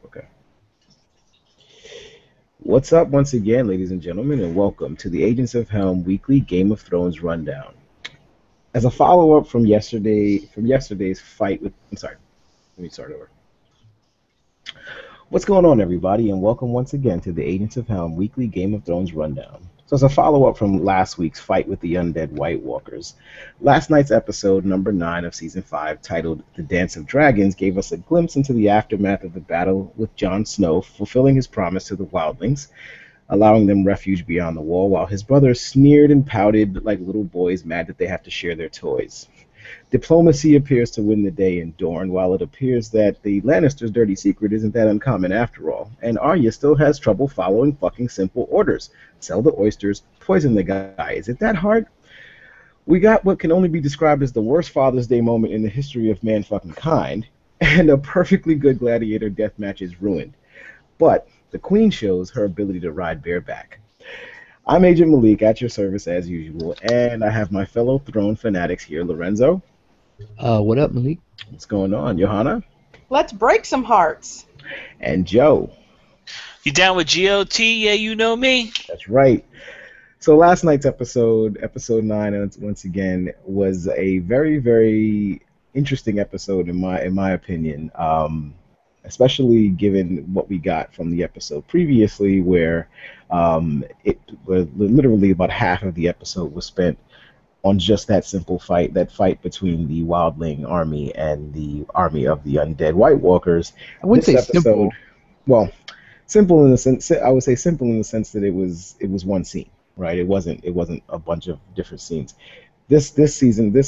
Okay. What's up once again, ladies and gentlemen, and welcome to the Agents of Helm weekly Game of Thrones rundown. As a follow-up from yesterday's fight with, I'm sorry, let me start over. What's going on, everybody, and welcome once again to the Agents of Helm weekly Game of Thrones rundown. So, as a follow-up from last week's fight with the undead White Walkers, last night's episode, number 9 of season 5, titled "The Dance of Dragons," gave us a glimpse into the aftermath of the battle with Jon Snow fulfilling his promise to the Wildlings, allowing them refuge beyond the wall, while his brothers sneered and pouted like little boys mad that they have to share their toys. Diplomacy appears to win the day in Dorne, while it appears that the Lannisters' dirty secret isn't that uncommon after all, and Arya still has trouble following fucking simple orders. Sell the oysters, poison the guy. Is it that hard? We got what can only be described as the worst Father's Day moment in the history of man-fucking-kind, and a perfectly good gladiator death match is ruined. But the Queen shows her ability to ride bareback. I'm Agent Malik, at your service as usual, and I have my fellow Throne fanatics here. Lorenzo. What up, Malik? What's going on? Johanna. Let's break some hearts. And Joe. You down with GOT? Yeah, you know me. That's right. So last night's episode 9, once again, was a very, very interesting episode in my opinion. Especially given what we got from the episode previously, where it was literally about half of the episode was spent on just that simple fight, that fight between the Wildling army and the army of the undead White Walkers. I wouldn't say simple. Well, simple in the sense, I would say simple in the sense that it was one scene, right? It wasn't a bunch of different scenes. This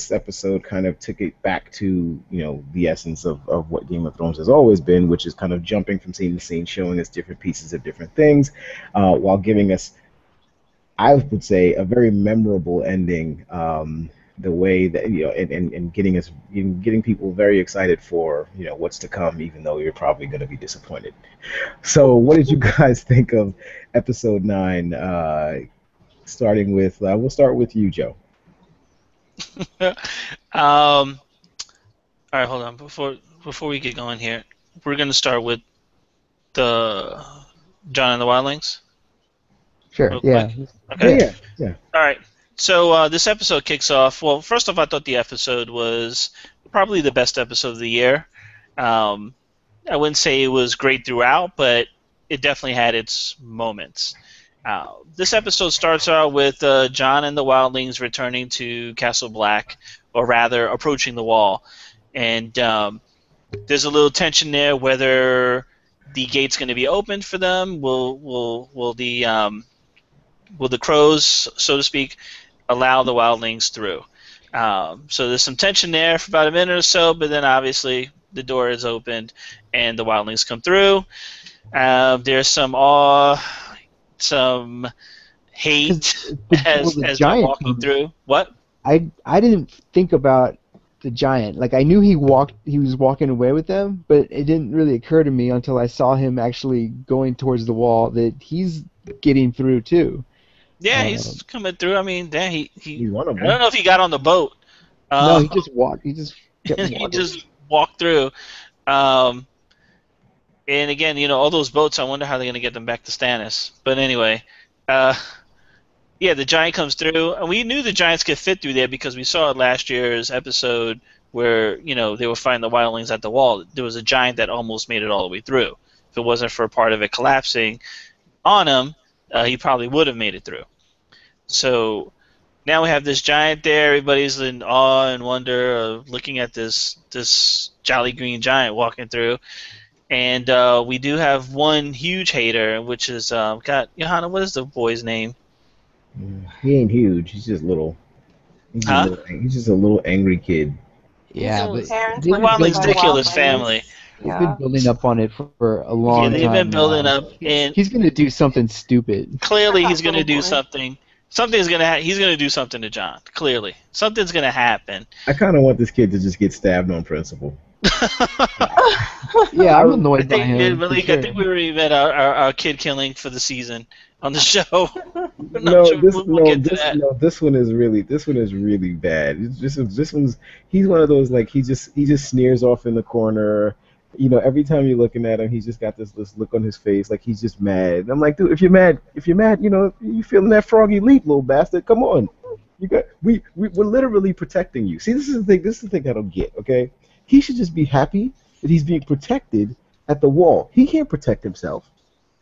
episode kind of took it back to, the essence of what Game of Thrones has always been, which is kind of jumping from scene to scene, showing us different pieces of different things, while giving us, I would say, a very memorable ending. The way that and getting people very excited for what's to come, even though you're probably going to be disappointed. So, what did you guys think of episode 9? Starting with, we'll start with you, Joe. All right, hold on. Before we get going here, we're going to start with the Jon and the Wildlings. Sure. Yeah. Okay. Yeah. All right. So this episode kicks off. Well, first off, I thought the episode was probably the best episode of the year. I wouldn't say it was great throughout, but it definitely had its moments. This episode starts out with Jon and the Wildlings returning to Castle Black, or rather approaching the wall, and there's a little tension there whether the gate's going to be opened for them. Will the crows, so to speak, allow the Wildlings through? So there's some tension there for about a minute or so, but then obviously the door is opened and the Wildlings come through. There's some hate as they're walking through. What? I didn't think about the giant. Like, I knew he was walking away with them, but it didn't really occur to me until I saw him actually going towards the wall that he's getting through too. Yeah, he's coming through. I mean, he's one of them. I don't know if he got on the boat. No, he just walked. He just kept walking. He just walked through. And again, all those boats, I wonder how they're going to get them back to Stannis. But anyway, yeah, the giant comes through. And we knew the giants could fit through there because we saw it last year's episode where, they were fighting the Wildlings at the wall. There was a giant that almost made it all the way through. If it wasn't for a part of it collapsing on him, he probably would have made it through. So now we have this giant there. Everybody's in awe and wonder of looking at this jolly green giant walking through. And we do have one huge hater, which is Johanna, what is the boy's name? He ain't huge. He's just little. He's just a little angry kid. Yeah, but the Wildlings did kill his family. He's been building up on it for a long time. They've been building up, and he's gonna do something stupid. Clearly, he's gonna do something. He's gonna do something to Jon. Clearly, something's gonna happen. I kind of want this kid to just get stabbed on principle. Yeah, I'm annoyed by him. Malik, I think we already met our kid killing for the season on the show. This one is really bad. This one's he's one of those, like, he just sneers off in the corner. Every time you're looking at him, he's just got this look on his face, like he's just mad. And I'm like, dude, if you're mad, you feeling that froggy leap, little bastard. Come on, we're literally protecting you. See, this is the thing. This is the thing I don't get. Okay, he should just be happy that he's being protected at the wall. He can't protect himself.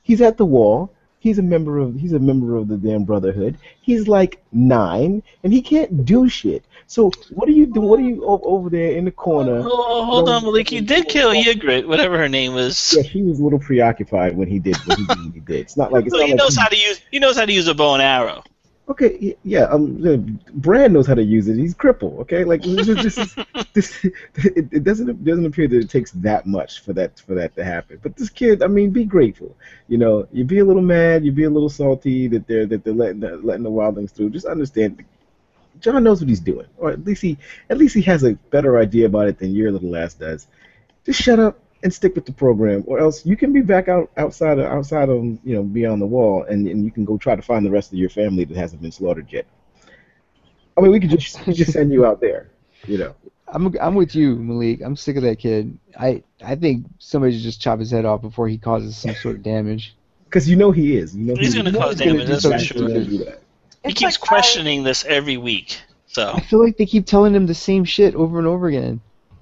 He's at the wall. He's a member of the damn Brotherhood. He's like 9, and he can't do shit. So what are you doing? What are you over there in the corner? Oh, hold on, Malik. You did kill Ygritte, whatever her name was. Yeah, she was a little preoccupied when he did what he did. It's not like He knows how to use a bow and arrow. Okay, yeah. Bran knows how to use it. He's crippled. Okay, like it doesn't appear that it takes that much for that to happen. But this kid, I mean, be grateful. You be a little mad, you be a little salty that they're letting the wildlings through. Just understand, Jon knows what he's doing, or at least he has a better idea about it than your little ass does. Just shut up and stick with the program, or else you can be back outside of beyond the wall, and you can go try to find the rest of your family that hasn't been slaughtered yet. I mean, we could just send you out there, I'm with you, Malik. I'm sick of that kid. I think somebody should just chop his head off before he causes some sort of damage. Because he is. He's going to cause damage. That's for sure. He keeps questioning this every week. So I feel like they keep telling him the same shit over and over again.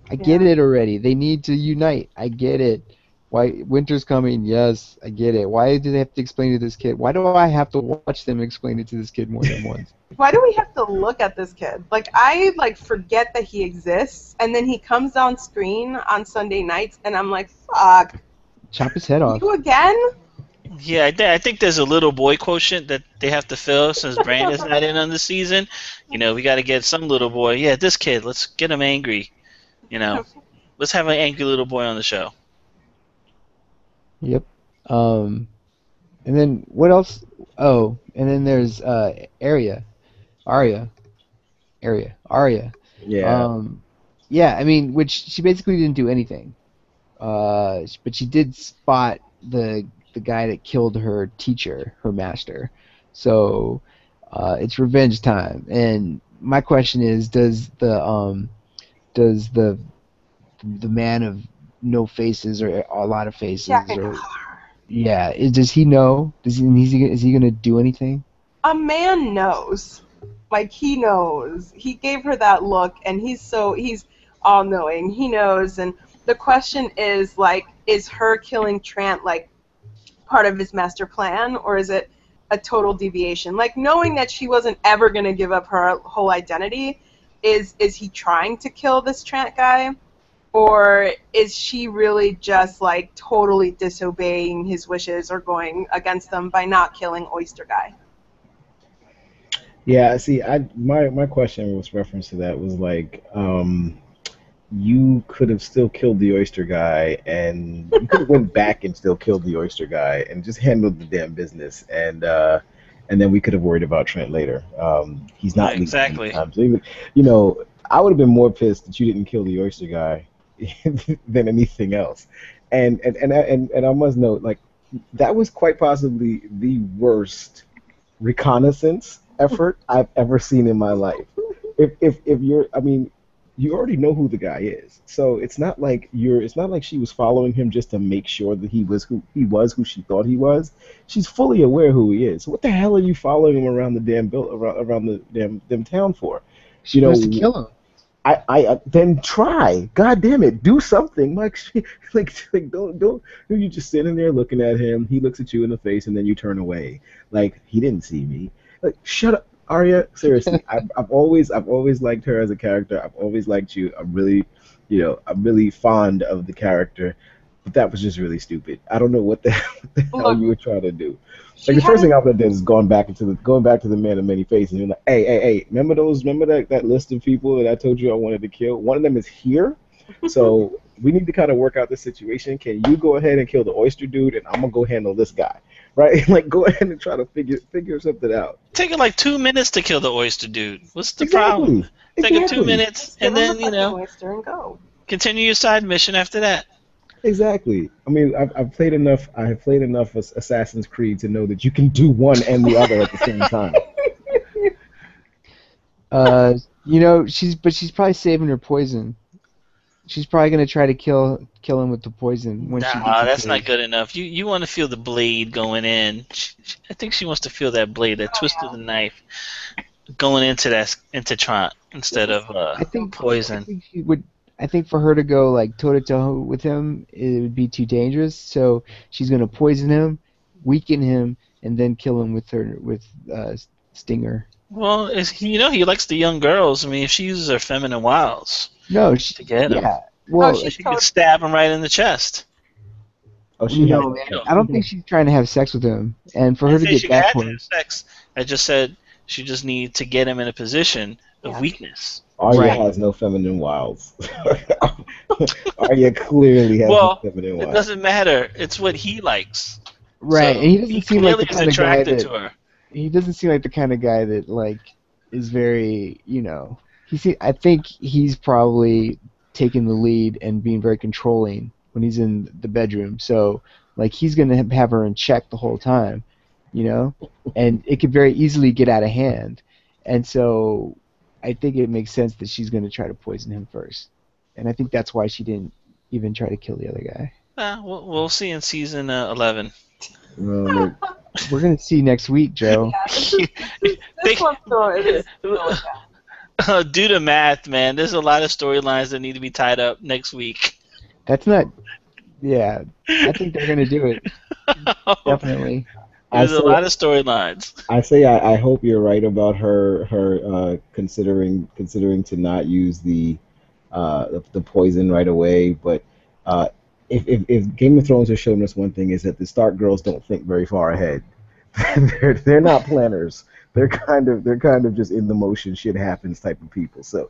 I get it already. They need to unite. I get it. Why winter's coming? Yes, I get it. Why do they have to explain it to this kid? Why do I have to watch them explain it to this kid more than once? Why do we have to look at this kid? I forget that he exists, and then he comes on screen on Sunday nights, and I'm like, fuck. Chop his head off. You again? Yeah, I think there's a little boy quotient that they have to fill since Bran is not in on the season. We got to get some little boy. Yeah, this kid. Let's get him angry. Let's have an angry little boy on the show. Yep. And then what else? Oh, and then there's Arya. Yeah. Yeah, I mean, which she basically didn't do anything. But she did spot the guy that killed her teacher, her master. So it's revenge time. And my question is, does the man of no faces or a lot of faces does he know? Is he gonna do anything? A man knows. He knows. He gave her that look, and he's all-knowing. He knows, and the question is, is her killing Trant, part of his master plan, or is it a total deviation? Knowing that she wasn't ever going to give up her whole identity, is he trying to kill this Trant guy? Or is she really just, totally disobeying his wishes or going against them by not killing Oyster Guy? Yeah, see, my question was reference to that was you could have still killed the Oyster Guy, and you could have went back and still killed the Oyster Guy and just handled the damn business, and then we could have worried about Trent later. He's not exactly. So even, I would have been more pissed that you didn't kill the Oyster Guy than anything else. And I must note, that was quite possibly the worst reconnaissance effort I've ever seen in my life. If you're, you already know who the guy is, so it's not like she was following him just to make sure that he was who she thought he was. She's fully aware who he is. So what the hell are you following him around the damn around the damn town for? She wants to kill him. I then try. God damn it, do something. Don't you just sitting there looking at him. He looks at you in the face, and then you turn away. He didn't see me. Shut up, Arya. Seriously, I've always liked her as a character. I've always liked you. I'm really fond of the character. But that was just really stupid. I don't know what the hell you were trying to do. The first thing I would have done is going back to the man of many faces, and you're like, hey, remember that list of people that I told you I wanted to kill? One of them is here, so we need to kind of work out the situation. Can you go ahead and kill the oyster dude, and I'm gonna go handle this guy, right? Go ahead and try to figure something out. Take it 2 minutes to kill the oyster dude. What's the problem? Take it 2 minutes, and then oyster and go. Continue your side mission after that. Exactly. I've played enough. I have played enough Assassin's Creed to know that you can do one and the other at the same time. She's probably saving her poison. she's probably gonna try to kill him with the poison when she Nah, gets that's into not good enough. You want to feel the blade going in. I think she wants to feel that blade, that twist of the knife going into Trant instead of I think poison. she would. I think for her to go like toe to toe with him, it would be too dangerous. So she's gonna poison him, weaken him, and then kill him with Stinger. Well, he likes the young girls. I mean, if she uses her feminine wiles No, to get him, yeah. Well, she's she could stab him right in the chest. Oh, she no, has. man. I don't think she's trying to have sex with him. And for I her didn't to say get she that had to have close, sex. I just said she just needs to get him in a position of weakness. Arya Right. has no feminine wiles. Arya clearly has Well, no feminine it wiles. doesn't matter. It's what he likes. right? So And he doesn't seem like clearly the is kind of guy attracted that to her. he doesn't seem like the kind of guy that like is very, I think he's probably taking the lead and being very controlling when he's in the bedroom. So like he's gonna have her in check the whole time, and it could very easily get out of hand. And so I think it makes sense that she's gonna try to poison him first. And I think that's why she didn't even try to kill the other guy. We'll see in season 11. No, We're gonna see next week, Joe. This one though is Due to math, man, there's a lot of storylines that need to be tied up next week. That's not. Yeah, I think they're gonna do it. Definitely. There's a lot of storylines. I hope you're right about her considering to not use the poison right away. But if Game of Thrones has shown us one thing, is that the Stark girls don't think very far ahead. they're not planners. They're kind of just in the motion, shit happens type of people. So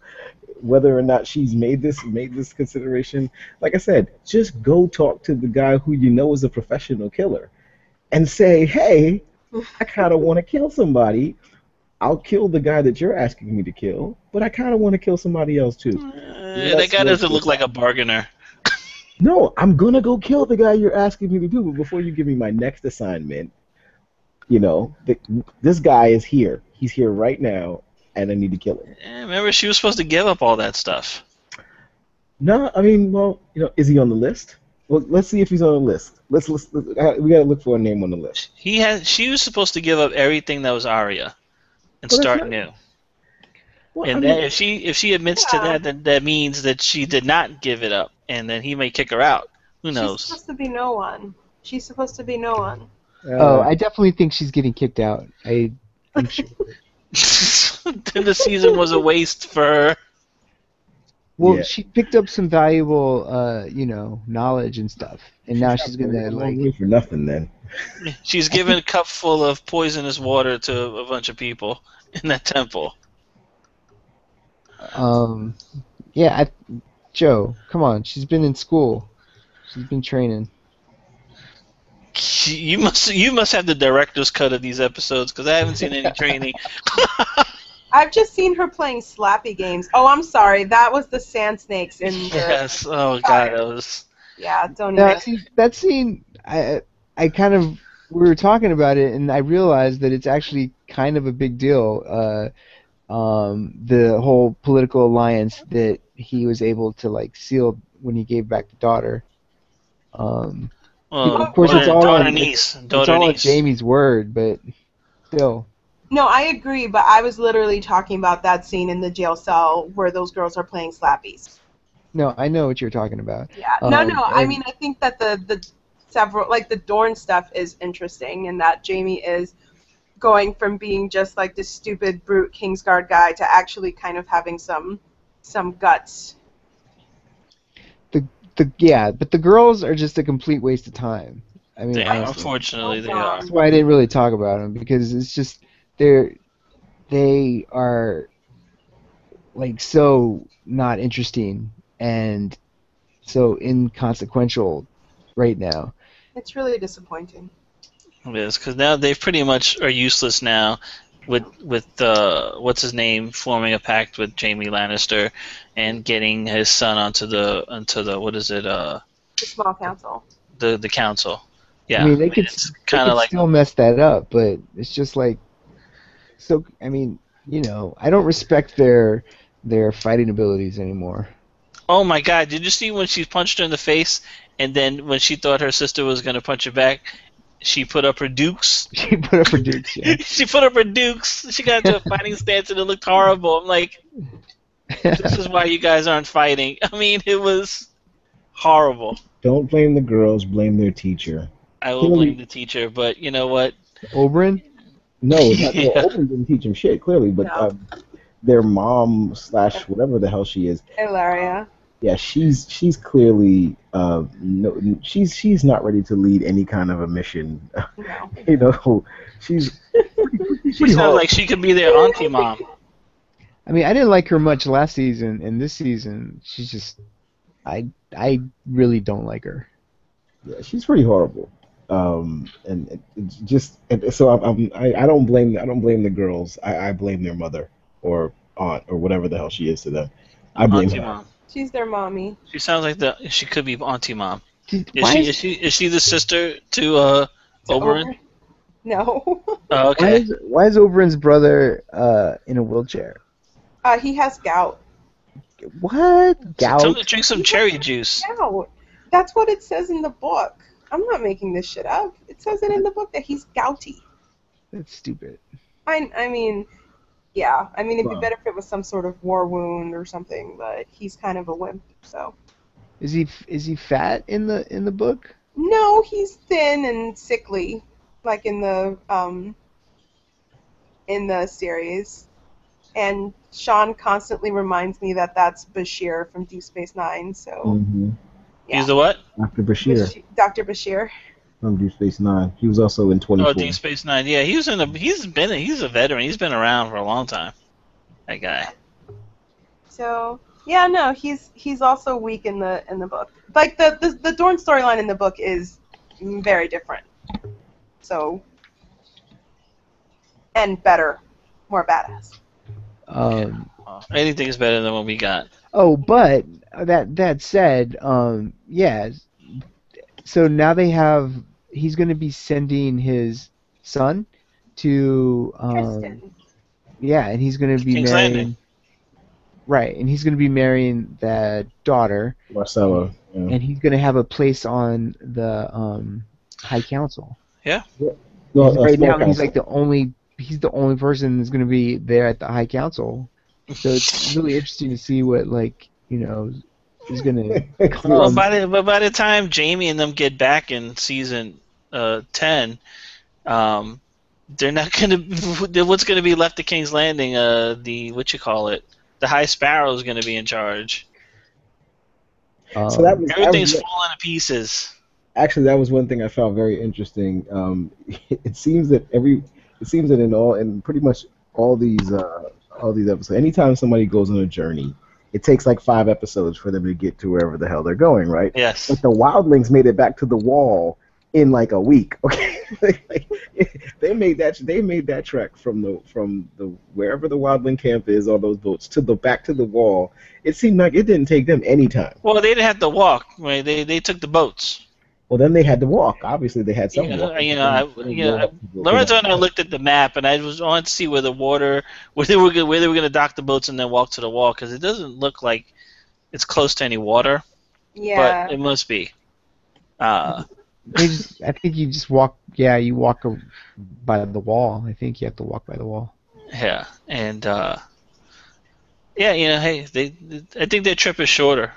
whether or not she's made this consideration, like I said, just go talk to the guy who you know is a professional killer and say, hey, I kind of want to kill somebody. I'll kill the guy that you're asking me to kill, but I kind of want to kill somebody else too. That guy doesn't look like a bargainer. No, I'm going to go kill the guy you're asking me to do, but before you give me my next assignment, this guy is here. He's here right now, and I need to kill him. Remember, she was supposed to give up all that stuff. No, I mean, is he on the list? Well, let's see if he's on the list. We gotta look for a name on the list. She was supposed to give up everything that was Arya and start new. Well, And then if she admits to that, then that means that she did not give it up, and then he may kick her out. Who knows? She's supposed to be no one. She's supposed to be no one. I definitely think she's getting kicked out. I'm sure. Then the season was a waste for her. Well, Yeah. she picked up some valuable, knowledge and stuff, and now she's gonna wait for nothing then. She's given a cup full of poisonous water to a bunch of people in that temple. Yeah, Joe, come on. She's been in school. She's been training. You must have the director's cut of these episodes because I haven't seen any training. I've just seen her playing Slappy games. Oh, I'm sorry. That was the Sand Snakes in the... Yes. Oh God, that was. Yeah, don't Now, even... see, that scene, I kind of, we were talking about it, and I realized that it's actually kind of a big deal. The whole political alliance that he was able to seal when he gave back the daughter. Of course, it's all on Jamie's word, but still. No, I agree, but I was literally talking about that scene in the jail cell where those girls are playing Slappies. No, I know what you're talking about. Yeah. I mean, I think that the several, the Dorne stuff is interesting, and that Jamie is going from being just this stupid brute Kingsguard guy to actually kind of having some guts. But the girls are just a complete waste of time. I mean, unfortunately, they are. That's why I didn't really talk about them, because it's just they are so not interesting and so inconsequential right now. It's really disappointing. It is, because now they pretty much are useless now. With what's his name forming a pact with Jaime Lannister and getting his son onto the what is it The small council. the council. Yeah, I mean, they could still mess that up, but it's just so. I mean, I don't respect their fighting abilities anymore. Oh my God! Did you see when she punched her in the face, and then when she thought her sister was gonna punch her back, she put up her dukes. She put up her dukes, yeah. She put up her dukes. She got into a fighting stance, and it looked horrible. I'm like, this is why you guys aren't fighting. I mean, it was horrible. Don't blame the girls, blame their teacher. I will blame the teacher, but you know what? Oberyn? No, not, Yeah. well, Oprah didn't teach him shit, clearly, but No. their mom / whatever the hell she is, Hilaria. yeah, she's clearly no, she's not ready to lead any kind of a mission. No. You know, she's She sounds like she could be their auntie mom. I mean, I didn't like her much last season, and this season, she's just... I really don't like her. yeah, she's pretty horrible. And it's just so I don't blame the girls. I blame their mother or aunt or whatever the hell she is to them. I blame Auntie her. mom. She's their mommy. She sounds like she could be auntie mom. Is she the sister to Oberyn? No. Oh, okay. Why is Oberyn's brother in a wheelchair? He has gout. What? Tell him Gout? to drink some cherry juice. Gout. That's what it says in the book. I'm not making this shit up. It says it in the book that he's gouty. That's stupid. I mean, yeah. I mean, it'd be Wow. better if it was some sort of war wound or something, but he's kind of a wimp, so. Is he fat in the book? No, he's thin and sickly, like in the series. And Sean constantly reminds me that that's Bashir from Deep Space Nine. So Mm-hmm. yeah, He's the what? Dr. Bashir Dr. Bashir. from Deep Space Nine. He was also in 24. Oh, Deep Space Nine. Yeah, he's a veteran. He's been around for a long time. That guy. So yeah, no, he's also weak in the book. Like the Dorne storyline in the book is very different. So and better, more badass. Anything is better than what we got. Oh, but that said, yeah. So now he's going to be sending his son to Tristan. yeah, and he's going to be King's marrying Landing. right, and he's going to be marrying that daughter, Marcella. Yeah. and he's going to have a place on the High Council. Well, Right small now, he's council. like he's the only person that's going to be there at the High Council. So it's really interesting to see what is going to come. Well, by the time Jamie and them get back in season 10, they're not gonna. What's gonna be left of King's Landing? The High Sparrow is gonna be in charge. So that was Everything's falling to pieces. actually that was one thing I found very interesting. It seems that in pretty much all these episodes, anytime somebody goes on a journey, it takes like 5 episodes for them to get to wherever the hell they're going, right? Yes. But the Wildlings made it back to the Wall in like a week. Okay, they made that trek from the wherever the Wildling camp is, all those boats back to the Wall. It seemed like it didn't take them any time. Well, they didn't have to walk. Right? They took the boats. Well, then they had to walk. Obviously, they had some walking. Lorenzo and I looked at the map, and I wanted to see where they were going to dock the boats and then walk to the wall, because it doesn't look like it's close to any water, Yeah. but it must be. I think you just walk. Yeah, you walk by the wall. I think you have to walk by the wall. Yeah, and hey, I think their trip is shorter.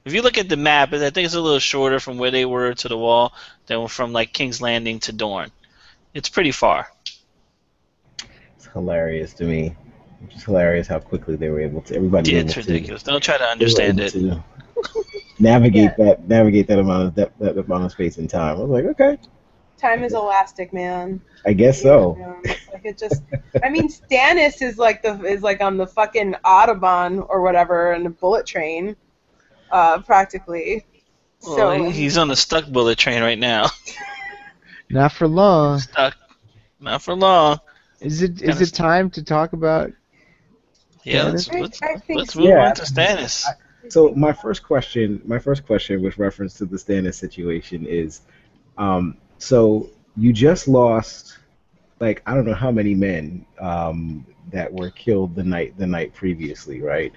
If you look at the map, I think it's a little shorter from where they were to the wall than from like King's Landing to Dorne. It's pretty far. It's hilarious to me. It's just hilarious how quickly they were able to. Everybody. Yeah, was it's able to- ridiculous. Don't try to they were understand able it. to navigate that amount of space and time. I was like, okay, Time is elastic, man. I guess so. Like it just. I mean, Stannis is like on the fucking Autobahn or whatever in the bullet train, practically. Well, So he's on the stuck bullet train right now. Not for long. Stuck. Not for long. Is it time to talk about? Yeah, Stannis? I think let's so. move Yeah. on to Stannis. So my first question with reference to the Stannis situation is, so you just lost, like, I don't know how many men that were killed the night previously, right?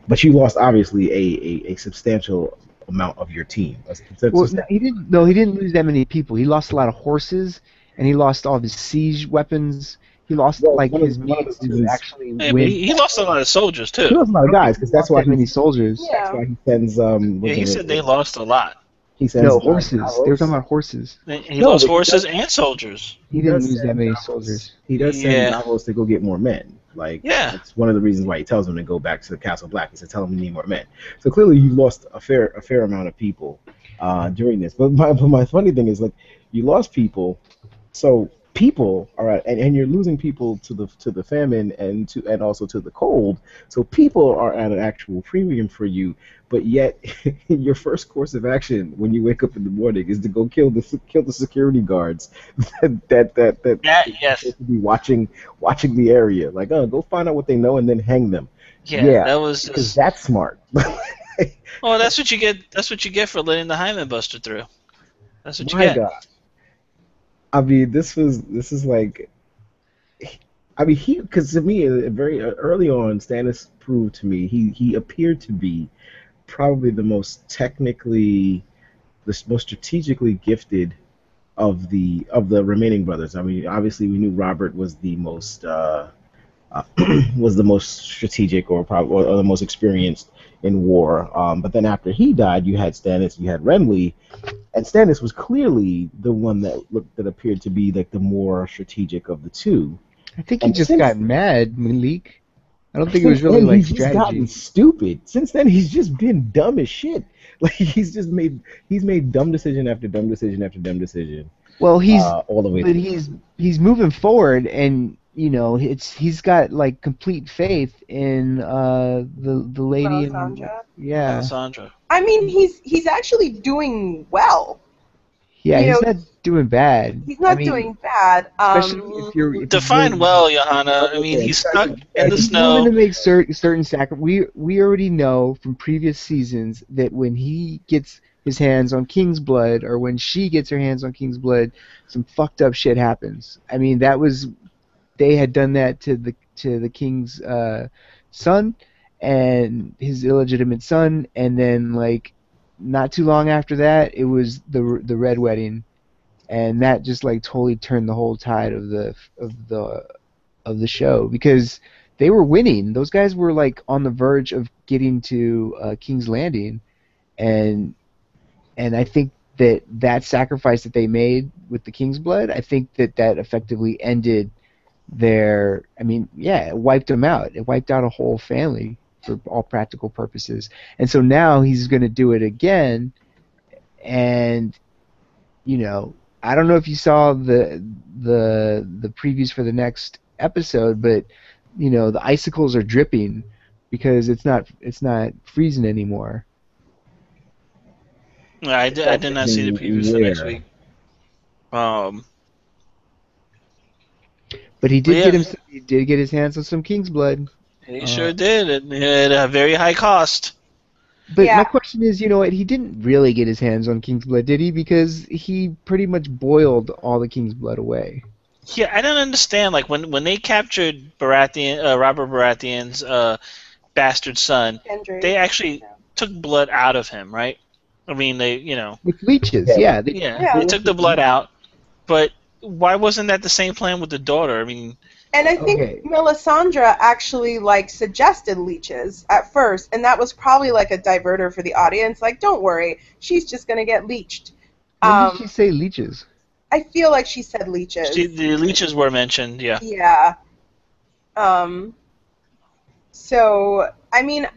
but you lost obviously a substantial amount of your team. Well, no, he didn't. No, he didn't lose that many people. He lost a lot of horses, and he lost all of his siege weapons. He lost Well, like his one of means the to reasons actually Yeah, but win. he lost a lot of soldiers he too. lost a lot of guys because that's why that many he soldiers. Yeah. that's why he sends Yeah, he said they lost a lot. he sends No, horses. Davos. They were talking about horses. He No, lost but he horses does- and soldiers. He didn't does lose that send many Davos. soldiers. He does send Yeah. Davos to go get more men. Like, Yeah. that's one of the reasons why he tells him to go back to Castle Black. He said, "Tell him we need more men." So clearly, you lost a fair amount of people during this. But my funny thing is, like, you lost people, so people are at, and you're losing people to the famine and also to the cold. So people are at an actual premium for you. But yet, your first course of action when you wake up in the morning is to go kill the security guards that Yes. to be watching the area. Like, oh, go find out what they know and then hang them. Yeah, that was Because just. that's smart. Oh, that's what you get. That's what you get for letting the Hyman Buster through. That's what you My get. God. I mean, this is like, I mean, because to me, very early on, Stannis proved to me he appeared to be probably the most strategically gifted of the remaining brothers. I mean, obviously we knew Robert was the most was the most strategic or probably or the most experienced in war. But then after he died, you had Stannis, you had Renly, and Stannis was clearly the one that appeared to be like the more strategic of the two. I think he And just since- got mad, Malik. I don't think it was Since really then, like he's just gotten strategy. stupid. Since then, he's just been dumb as shit. Like he's made dumb decision after dumb decision after dumb decision. Well, he's all the way. but through. he's moving forward, and you know he's got like complete faith in the lady in Melisandre. yeah Alessandra. I mean, he's actually doing well. yeah You he's know, not doing bad. He's not I mean, doing bad. especially if you're Define well, Johanna. I mean, he's stuck in the He's snow. willing to make certain sacrifices. We already know from previous seasons that when he gets his hands on King's blood, or when she gets her hands on King's blood, some fucked up shit happens. I mean, they had done that to the King's son and his illegitimate son, and then like not too long after that, it was the Red Wedding, and that just like totally turned the whole tide of the show, because they were winning. Those guys were like on the verge of getting to King's Landing, and I think that sacrifice that they made with the King's blood, I think that effectively ended their. I mean, yeah, it wiped them out. It wiped out a whole family for all practical purposes. And so now he's going to do it again, and you know, I don't know if you saw the previews for the next episode, but you know, the icicles are dripping because it's not freezing anymore. I did not see the previews for next week. But he did Yeah. get him. He did get his hands on some King's blood. He sure did. It at a very high cost. But Yeah. my question is, you know what? He didn't really get his hands on King's blood, did he? Because he pretty much boiled all the King's blood away. Yeah, I don't understand. Like when they captured Robert Baratheon's bastard son, Gendry. they actually took blood out of him, right? I mean, With leeches, Yeah. yeah. they took the blood out. But why wasn't that the same plan with the daughter? I mean, And I think Okay. Melisandre actually like suggested leeches at first, and that was probably like a diverter for the audience. Like, don't worry, she's just gonna get leeched. When did she say leeches? I feel like she said leeches. the leeches were mentioned. Yeah. Yeah. So I mean,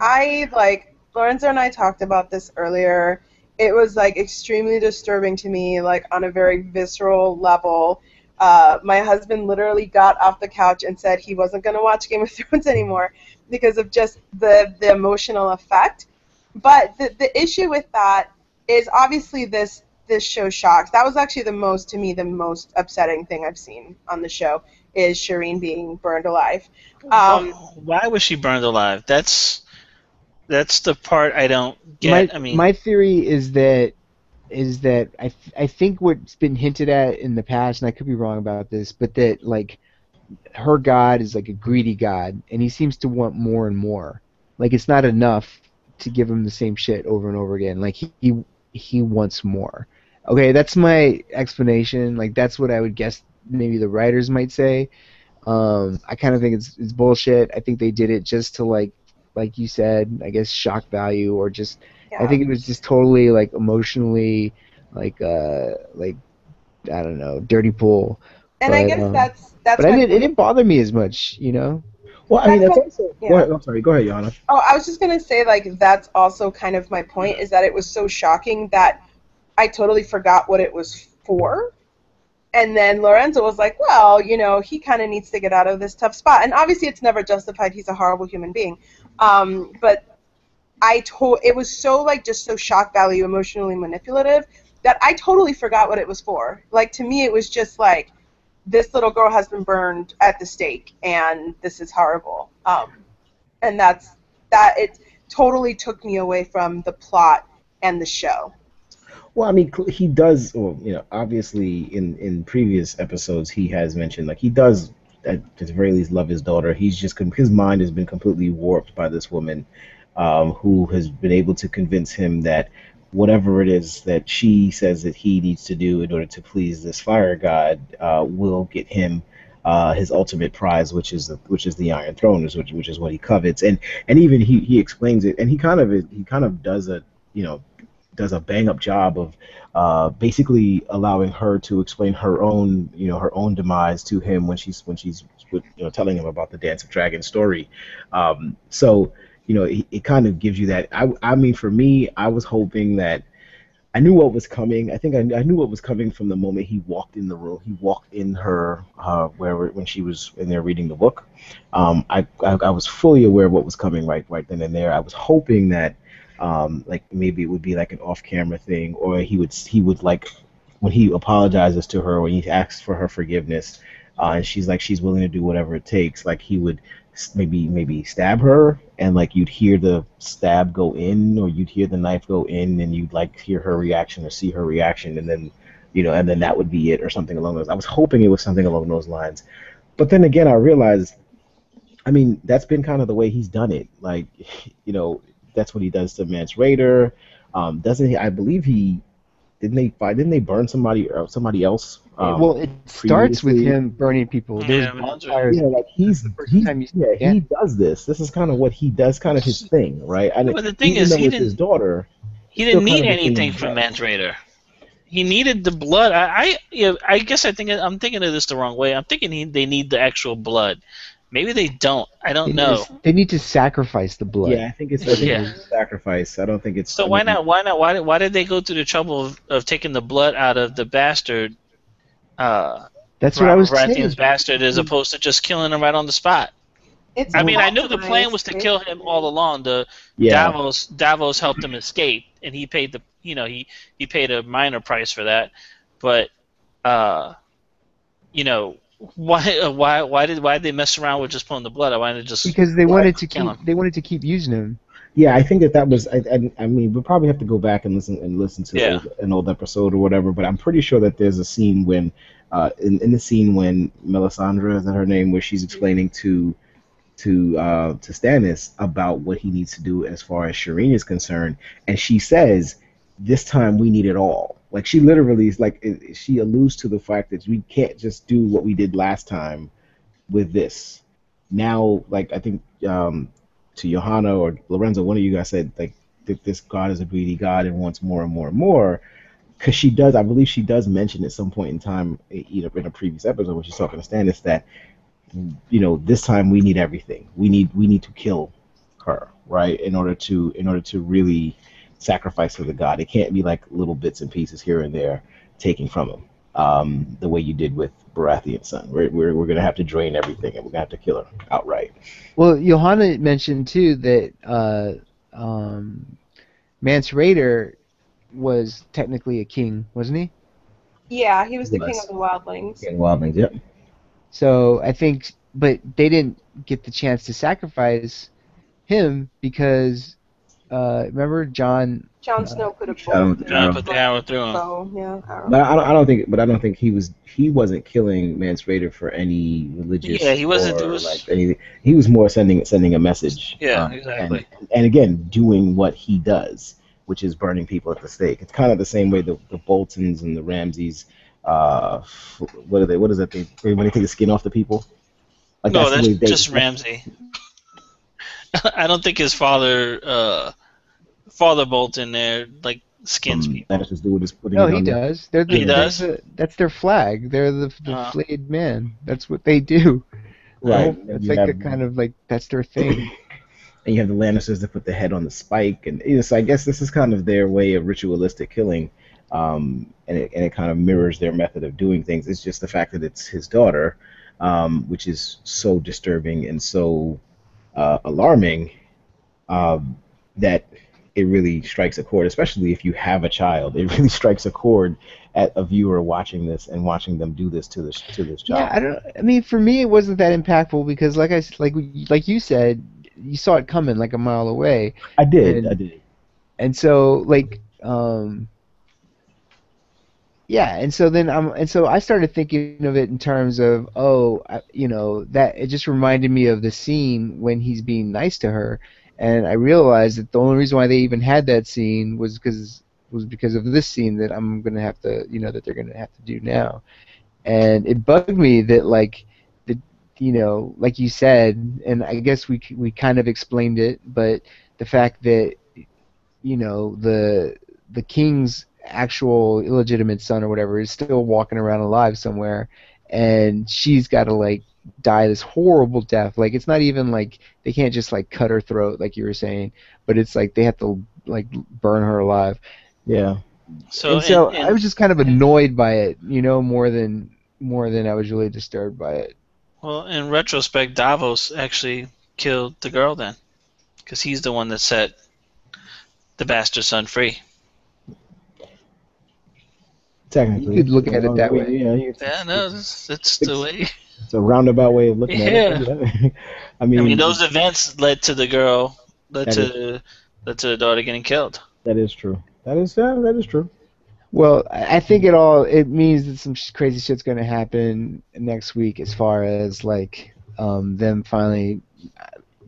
Lorenzo and I talked about this earlier. It was like extremely disturbing to me, like on a very visceral level. My husband literally got off the couch and said he wasn't going to watch Game of Thrones anymore because of just the emotional effect. But the issue with that is obviously this show shocks. That was actually the most upsetting thing I've seen on the show is Shireen being burned alive. Why was she burned alive? That's the part I don't get. My theory is that I think what's been hinted at in the past, and I could be wrong about this, but that like her god is like a greedy god, and he seems to want more and more. Like it's not enough to give him the same shit over and over again. Like he wants more. Okay, that's my explanation. Like that's what I would guess maybe the writers might say. I kind of think it's bullshit. I think they did it just to like you said, I guess shock value or just. I Yeah. think it was just totally like emotionally like I don't know, dirty pool. And I But guess but that's I my didn't. It point. didn't bother me as much, you know. Well, I mean, That's that's my, also. Go yeah. ahead. I'm sorry. Go ahead, Johanna. Oh, I was just gonna say like that's also kind of my point is that it was so shocking that I totally forgot what it was for. And then Lorenzo was like, well, he kind of needs to get out of this tough spot. And obviously it's never justified. He's a horrible human being. But it was so like just so shock value, emotionally manipulative that I totally forgot what it was for. Like to me, it was just like this little girl has been burned at the stake, and this is horrible. And that. It totally took me away from the plot and the show. Well, I mean, he does. Well, obviously, in previous episodes, he has mentioned like he does at the very least love his daughter. He's just his mind has been completely warped by this woman, who has been able to convince him that whatever it is that she says that he needs to do in order to please this fire god will get him his ultimate prize, which is the Iron Throne, which is what he covets, and even he explains it, and he kind of does a does a bang up job of basically allowing her to explain her own demise to him when she's telling him about the Dance of Dragons story. So it kind of gives you that. I mean, for me, I was hoping that I knew what was coming. I think I knew what was coming from the moment he walked in the room. He walked in her when she was in there reading the book. I was fully aware of what was coming right then and there. I was hoping that like maybe it would be like an off-camera thing, or he would like when he apologizes to her, when he asks for her forgiveness, and she's willing to do whatever it takes, like he would maybe stab her, and like you'd hear the stab go in, or you'd hear the knife go in, and you'd like hear her reaction or see her reaction, and then and then that would be it, or something along those. I was hoping it was something along those lines, but then again, I realized, I mean, that's been kind of the way he's done it. Like, that's what he does to Mance Rayder. Doesn't he? I believe didn't they burn somebody or somebody else? Well, it starts with previously? him burning people. There's Yeah, bonfires. Yeah, like The first time you see it. he does this. This is kind of what he does, kind of his thing, right? But the thing Even is, though he it's his didn't daughter. he still didn't kind need of a thing anything he from does. Mance Rayder. He needed the blood. I guess I'm thinking of this the wrong way. I'm thinking they need the actual blood. Maybe they don't. I don't know. They need to sacrifice the blood. Yeah, I think it's a sacrifice. I don't think it's. So why not? Why not? Why did they go through the trouble of taking the blood out of the bastard? That's what I was saying. Baratheon's bastard, as opposed to just killing him right on the spot. I mean, I knew the plan was to kill him all along. Davos helped him escape, and he paid he paid a minor price for that. But why did they mess around with just pulling the blood? Why didn't they just Because they wanted to keep using him. Yeah, I think that was. I mean, we'll probably have to go back and listen to an old episode or whatever. But I'm pretty sure that there's a scene when, in the scene when Melisandre, is that her name, where she's explaining to Stannis about what he needs to do as far as Shireen is concerned, and she says, "This time we need it all." Like she literally is like she alludes to the fact that we can't just do what we did last time with this. Now, like I think to Johanna or Lorenzo, one of you guys said like that this god is a greedy god and wants more and more and more. Because she does, I believe she does mention at some point in time, either in a previous episode when she's talking to Stannis, that this time we need everything. We need to kill her, right? In order to really sacrifice to the god. It can't be like little bits and pieces here and there taking from him, the way you did with Baratheon's son. We're gonna have to drain everything, and we're gonna have to kill her outright. Well, Johanna mentioned too that Mance Rayder was technically a king, wasn't he? Yeah, he was the king of the wildlings. King of wildlings, yep. So I think, but they didn't get the chance to sacrifice him because remember Jon? Jon Snow put a I don't- bolt. I don't- Put the arrow through him. So yeah, arrow. But I don't think. But I don't think he wasn't killing Mance Rayder for any religious. Yeah, he wasn't- Or it was- like anything. He was more sending a message. Yeah, exactly. And again, doing what he does, which is burning people at the stake. It's kind of the same way the Boltons and the Ramseys. What are they? What is that? When they take the skin off the people. Like No, the that's way they- just Ramsey. I don't think his father Bolton there like skins people. Lannister's doing is putting No, it he on the- does. They're He does? That's their flag. They're the flayed man. That's what they do. Right. It's You like have- the kind of like that's their thing. And you have the Lannisters that put the head on the spike, and so I guess this is kind of their way of ritualistic killing, and it kind of mirrors their method of doing things. It's just the fact that it's his daughter, which is so disturbing and so alarming, that it really strikes a chord. Especially if you have a child, it really strikes a chord at a viewer watching this and watching them do this to this child. Yeah, I mean, for me, it wasn't that impactful because, like you said, you saw it coming like a mile away. I did. And so, yeah, and so then I started thinking of it in terms of, that it just reminded me of the scene when he's being nice to her, and I realized that the only reason why they even had that scene was because of this scene that I'm gonna have to, that they're gonna have to do now, and it bugged me that like you said, and I guess we kind of explained it, but the fact that the king's actual illegitimate son or whatever is still walking around alive somewhere, and she's got to like die this horrible death. Like it's not even like they can't just like cut her throat like you were saying, but it's like they have to like burn her alive. Yeah. So I was just kind of annoyed by it, more than I was really disturbed by it. Well, in retrospect, Davos actually killed the girl then, because he's the one that set the bastard son free. Technically, You could look at it that way. Yeah, Yeah, no, that's the way. it's a roundabout way of looking at it. I mean, Those events led to the girl, led to the daughter getting killed. that is true. That is true. Well, I think it means that some crazy shit's going to happen next week as far as like them finally.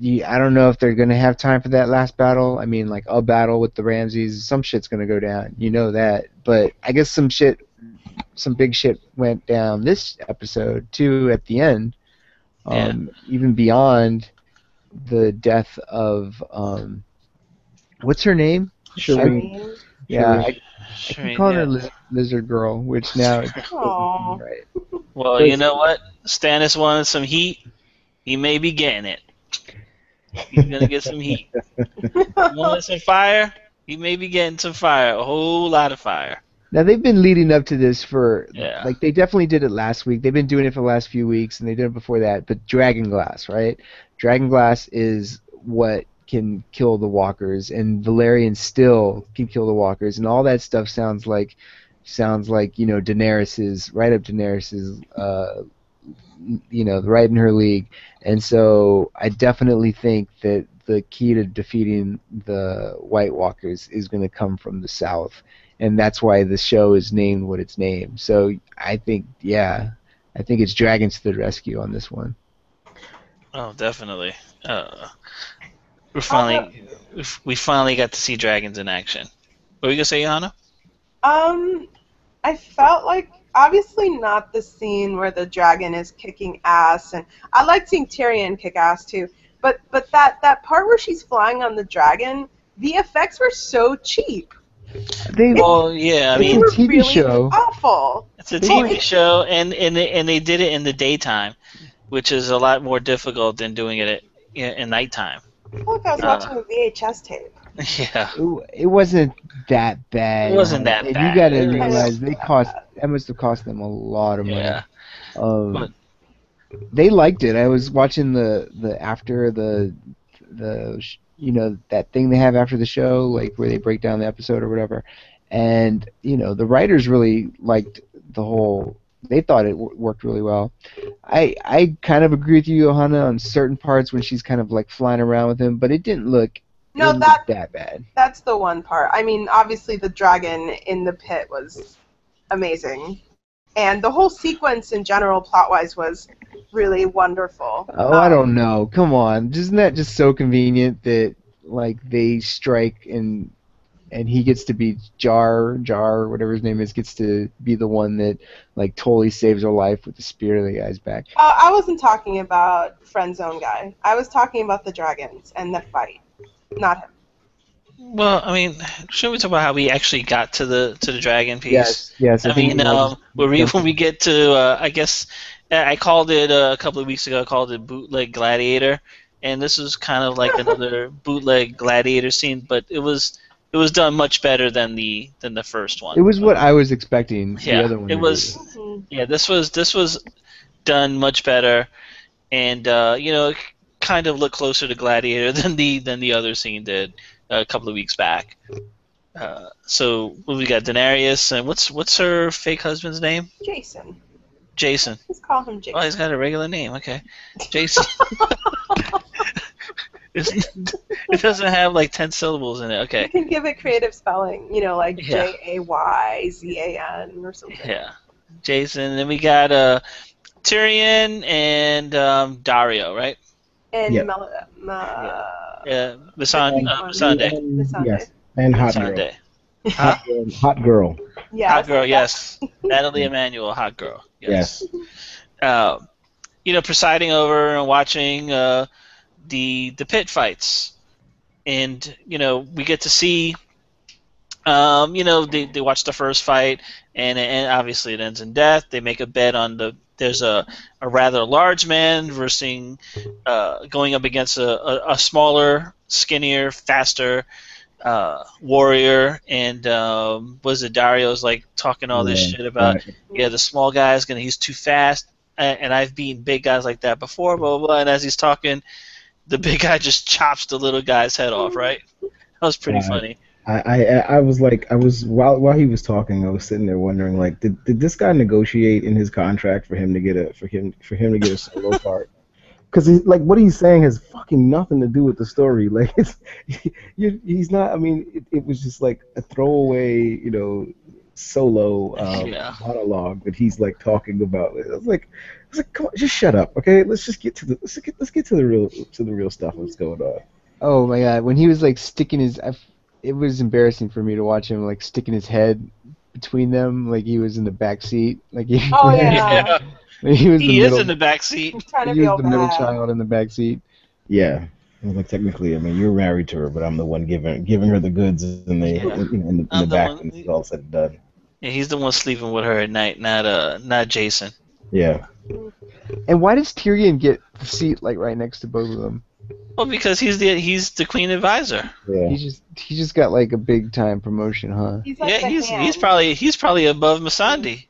I don't know if they're going to have time for that last battle. I mean, like a battle with the Ramses, some shit's going to go down. You know that. But I guess some big shit went down this episode too at the end. Even beyond the death of what's her name? Shireen. Yeah, I keep calling her yeah. Lizard Girl, which now is Aw. right. Well, you know what? Stannis wanted some heat. He may be getting it. He's gonna get some heat. Wanted some fire. He may be getting some fire. A whole lot of fire. Now they've been leading up to this for Yeah. like they definitely did it last week. They've been doing it for the last few weeks, and they did it before that. But Dragonglass, right? Dragonglass is what can kill the walkers, and Valerian still can kill the walkers, and all that stuff sounds like Daenerys's right up Daenerys's right in her league. And so I definitely think that the key to defeating the White Walkers is going to come from the south, and that's why the show is named what it's named. So I think it's Dragons to the rescue on this one. Oh, definitely. We finally got to see dragons in action. What were you gonna say, Johanna? I felt like obviously not the scene where the dragon is kicking ass, and I like seeing Tyrion kick ass too. But that part where she's flying on the dragon, the effects were so cheap. Well, yeah, I They mean, were It's a TV really show. awful. it's a TV show, and they did it in the daytime, which is a lot more difficult than doing it in nighttime. I felt like I was watching a VHS tape. Yeah. It wasn't that bad. It wasn't that and bad. You got to It was- realize that must have cost them a lot of money. Yeah. But they liked it. I was watching the after the that thing they have after the show, like where they break down the episode or whatever, and the writers really liked the whole. They thought it worked really well. I kind of agree with you, Johanna, on certain parts when she's kind of like flying around with him, but it didn't look No, didn't look that bad. that's the one part. I mean, obviously the dragon in the pit was amazing. And the whole sequence in general, plot-wise, was really wonderful. Oh, I don't know. Come on, isn't that just so convenient that like they strike and he gets to be Jar, whatever his name is, gets to be the one that like totally saves her life with the spear of the guy's back. I wasn't talking about friend zone guy. I was talking about the dragons and the fight, not him. Well, I mean, shouldn't we talk about how we actually got to the dragon piece? Yes. I mean, when we get to, I guess, I called it a couple of weeks ago. I called it bootleg gladiator, and this is kind of like another bootleg gladiator scene, but it was done much better than the first one. It was what I was expecting. Yeah, the other one it was. Yeah, this was done much better, and it kind of looked closer to Gladiator than the other scene did a couple of weeks back. So we got Daenerys, and what's her fake husband's name? Jason. Jason. Let's call him Jason. Oh, he's got a regular name. Okay, Jason. It doesn't have like 10 syllables in it. Okay. You can give it creative spelling, like Yeah. Jayzan or something. Yeah, Jason. Then we got Tyrion and Dario, right? And Yep. Missandei. Yes, and Hot Girl. Missandei. Hot Girl. Yes. Hot girl, yes. Natalie Emanuel, hot girl. Yes. Presiding over and watching the pit fights, and we get to see, they watch the first fight, and obviously it ends in death. They make a bet on there's a rather large man versus going up against a smaller, skinnier, faster warrior, and was it Dario's like talking all this shit about the small guy's he's too fast, and I've beaten big guys like that before, blah blah blah. And as he's talking, the big guy just chops the little guy's head off. Right? That was pretty funny. I was while he was talking, I was sitting there wondering, like, did this guy negotiate in his contract for him to get a solo part? Because what he's saying has fucking nothing to do with the story. Like, he's not. I mean, it was just like a throwaway, solo monologue that he's like talking about. I was like, come on, just shut up, okay? Let's get to the real stuff that's going on. Oh my god, when he was like sticking it was embarrassing for me to watch him like sticking his head between them, like he was in the back seat. Like he, yeah. he is in the back seat. He was the middle child in the back seat. Yeah. Like, technically, I mean, you're married to her, but I'm the one giving her the goods in the back when it's all said and done. Yeah, he's the one sleeping with her at night, not Jason. Yeah. And why does Tyrion get the seat like right next to both of them? Well, because he's the queen advisor. Yeah. He just got like a big time promotion, huh? He's like he's probably above Missandei.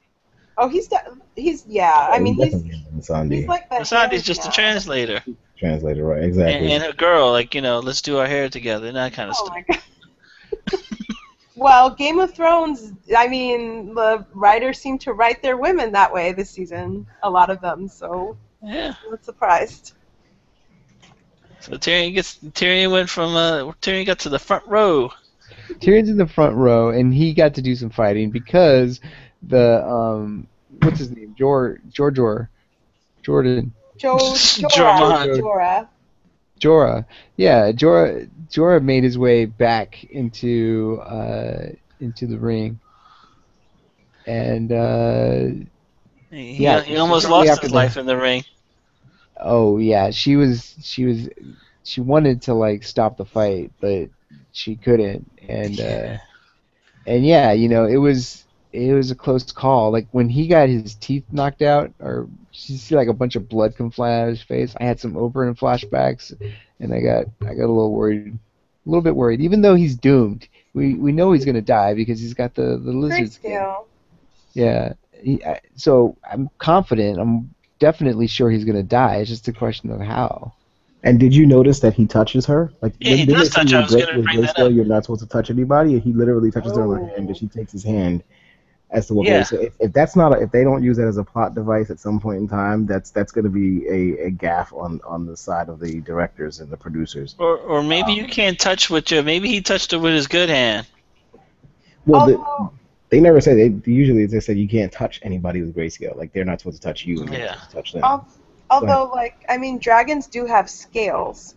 Oh, he's I mean, he's Missandei. like the Missandei's just a translator. Translator, right? Exactly. And a girl, let's do our hair together, and that kind of stuff. My God. Well, Game of Thrones, I mean, the writers seem to write their women that way this season, a lot of them, so yeah. I'm not surprised. So Tyrion got to the front row. Tyrion's in the front row, and he got to do some fighting because the what's his name? Jorah. Yeah, Jorah made his way back into the ring, and he almost lost his life in the ring. Oh yeah, she wanted to like stop the fight, but she couldn't, and yeah, it was a close call. Like when he got his teeth knocked out, or you see like a bunch of blood come flying out of his face. I had some Oberyn flashbacks, and I got a little bit worried. Even though he's doomed, we know he's gonna die because he's got the lizard skin. Yeah, so I'm confident. I'm definitely sure he's gonna die. It's just a question of how. And did you notice that he touches her? Like, yeah, he does touch her. I was going to bring that up. You're not supposed to touch anybody, and he literally touches her on her hand, and she takes his hand. as to what Yeah. goes. So if that's not if they don't use it as a plot device at some point in time, that's going to be a gaffe on the side of the directors and the producers. Or maybe you can't touch with your. Maybe he touched it with his good hand. Well, Although, they never say usually they said you can't touch anybody with grayscale. Like they're not supposed to touch you. And you're Yeah. supposed to touch them. although, like, I mean, dragons do have scales.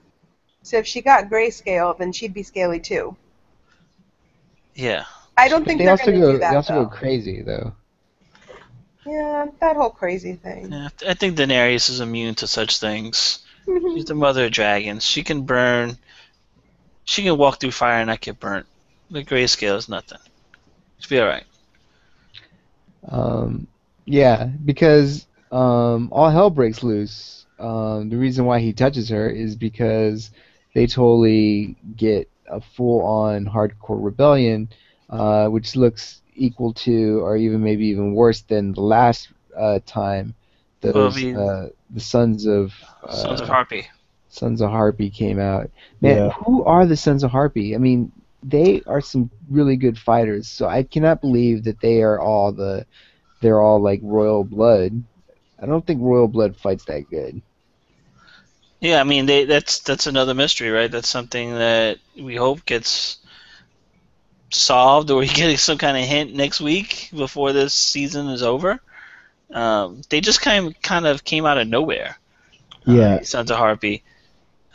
So if she got grayscale, then she'd be scaly too. Yeah. I don't think They they're also going to do go. that, They also though. go crazy though. Yeah, that whole crazy thing. Yeah, I think Daenerys is immune to such things. She's the mother of dragons. She can burn. She can walk through fire and not get burnt. The grayscale is nothing. She'll be all right. Yeah, because all hell breaks loose. The reason why he touches her is because they totally get a full-on hardcore rebellion, which looks equal to, or even maybe even worse than the last time those the Sons of Harpy. Sons of Harpy came out. Man, Yeah. who are the Sons of Harpy? I mean, they are some really good fighters. So I cannot believe that they're all like royal blood. I don't think royal blood fights that good. Yeah, I mean that's another mystery, right? That's something that we hope gets solved, or we get some kind of hint next week before this season is over. They just kind of came out of nowhere. Yeah. Sons of Harpy.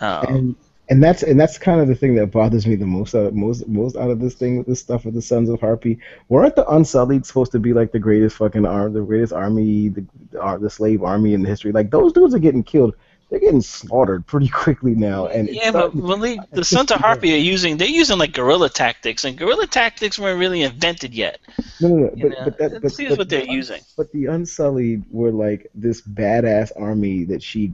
And that's kind of the thing that bothers me the most out of this thing with this stuff with the Sons of Harpy. Weren't the Unsullied supposed to be like the greatest fucking the greatest army, the slave army in history? Like those dudes are getting killed. They're getting slaughtered pretty quickly now. And but the Sons of Harpy they're using like guerrilla tactics, and guerrilla tactics weren't really invented yet. No. That's what they're using. But the Unsullied were like this badass army that she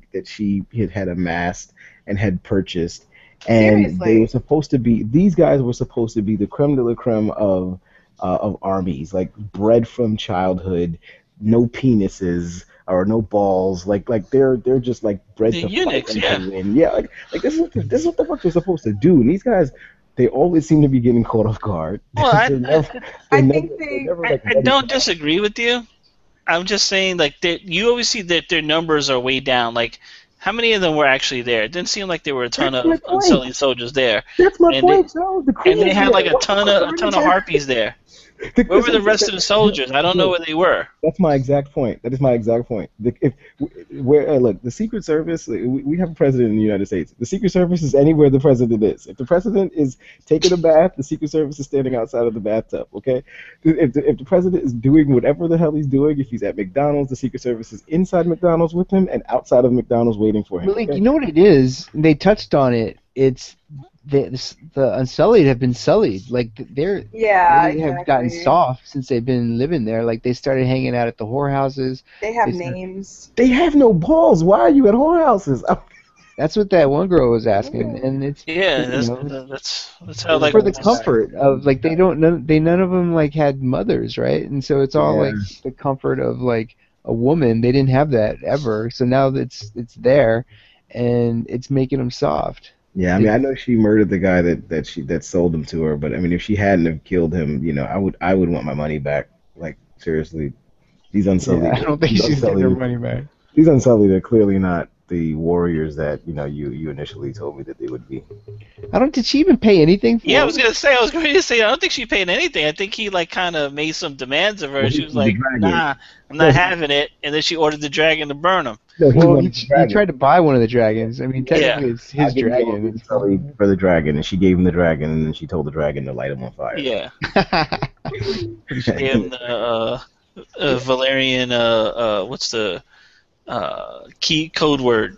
had amassed and had purchased, and Seriously. they were supposed to be. These guys were supposed to be the creme de la creme of armies, like bred from childhood, no penises or no balls, like they're just like bred The to eunuchs, fight and to win. Yeah, like this is what the fuck they're supposed to do. And these guys, they always seem to be getting caught off guard. Well, I don't disagree with you. I'm just saying, like, you always see that their numbers are way down. Like, how many of them were actually there? It didn't seem like there were a ton of Unsullied soldiers there. That's my And point. And they had like a ton of harpies there. Where were the rest of the soldiers? I don't know where they were. That's my exact point. That is my exact point. Look, the Secret Service, we have a president in the United States. The Secret Service is anywhere the president is. If the president is taking a bath, the Secret Service is standing outside of the bathtub, okay? If the president is doing whatever the hell he's doing, if he's at McDonald's, the Secret Service is inside McDonald's with him and outside of McDonald's waiting for him. Malik, you know what it is? They touched on it. It's the Unsullied have been sullied. Like they have gotten soft since they've been living there. Like they started hanging out at the whorehouses. They have names. They have no balls. Why are you at whorehouses? That's what that one girl was asking, and it's that's how like for the comfort of like none of them like had mothers, right? And so it's all like the comfort of like a woman. They didn't have that ever, so now it's there, and it's making them soft. Yeah, I mean, I know she murdered the guy that sold him to her, but I mean, if she hadn't have killed him, I would want my money back. Like seriously, these Unsullied. Yeah, I don't think she's getting her money back. These Unsullied are clearly not the warriors that you initially told me that they would be. Did she even pay anything for I was going to say I don't think she paid anything. I think he like kind of made some demands of her. Well, she was like, nah, I'm not having it, and then she ordered the dragon to burn him. No, he tried to buy one of the dragons. I mean, technically it's his dragon. For the dragon, and she gave him the dragon, and then she told the dragon to light him on fire. Yeah. She gave him the Valerian, what's the key code word?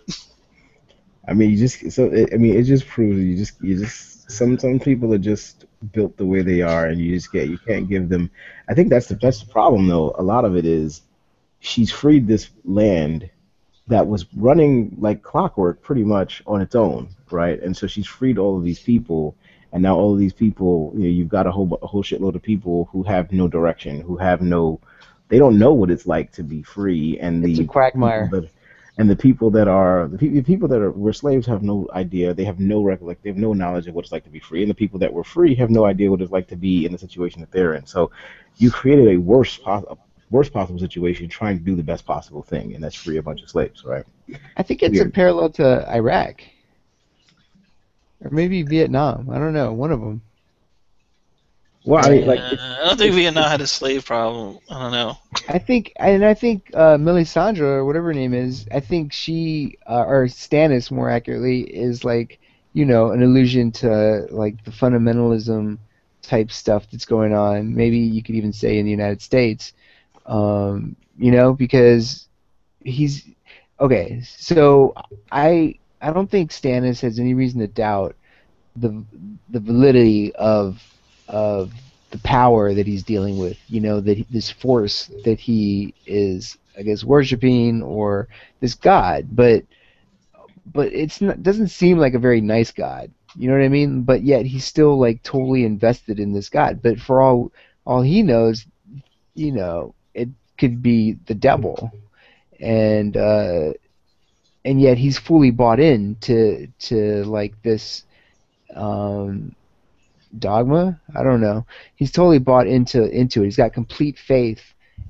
I mean, it just proves you just some people are just built the way they are, and you can't give them. I think that's the problem though. A lot of it is she's freed this land that was running like clockwork pretty much on its own, right? And so she's freed all of these people, and now all of these people, you've got a whole shitload of people who have no direction, they don't know what it's like to be free, and it's a quagmire. And the people that are the people that are were slaves have no idea. They have no recollect. They have no knowledge of what it's like to be free. And the people that were free have no idea what it's like to be in the situation that they're in. So you created a worst possible situation trying to do the best possible thing, and that's free a bunch of slaves, right? I think it's a Weird. parallel to Iraq or maybe Vietnam. I don't know, one of them. Well, I mean, like I don't think Vietnam had a slave problem. I don't know. I think Melisandre or whatever her name is. I think she or Stannis more accurately is like an allusion to like the fundamentalism type stuff that's going on. Maybe you could even say in the United States, because he's okay. So I don't think Stannis has any reason to doubt the validity of the power that he's dealing with. This force that he is, I guess, worshiping or this god, but doesn't seem like a very nice god. You know what I mean? But yet he's still like totally invested in this god. But for all he knows, it could be the devil, and yet he's fully bought in to like this dogma. I don't know. He's totally bought into it. He's got complete faith,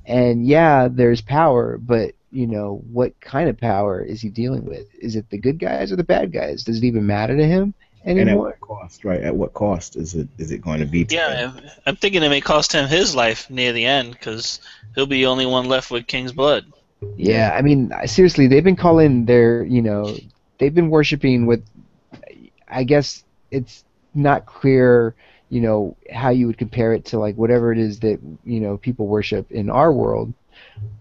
and yeah, there's power, but what kind of power is he dealing with? Is it the good guys or the bad guys? Does it even matter to him and at anymore? what cost, right? At what cost is it going to be to him? Yeah, I'm thinking it may cost him his life near the end because he'll be the only one left with King's blood. Yeah, I mean, seriously, they've been they've been worshiping with, I guess it's not clear, how you would compare it to like whatever it is that, people worship in our world,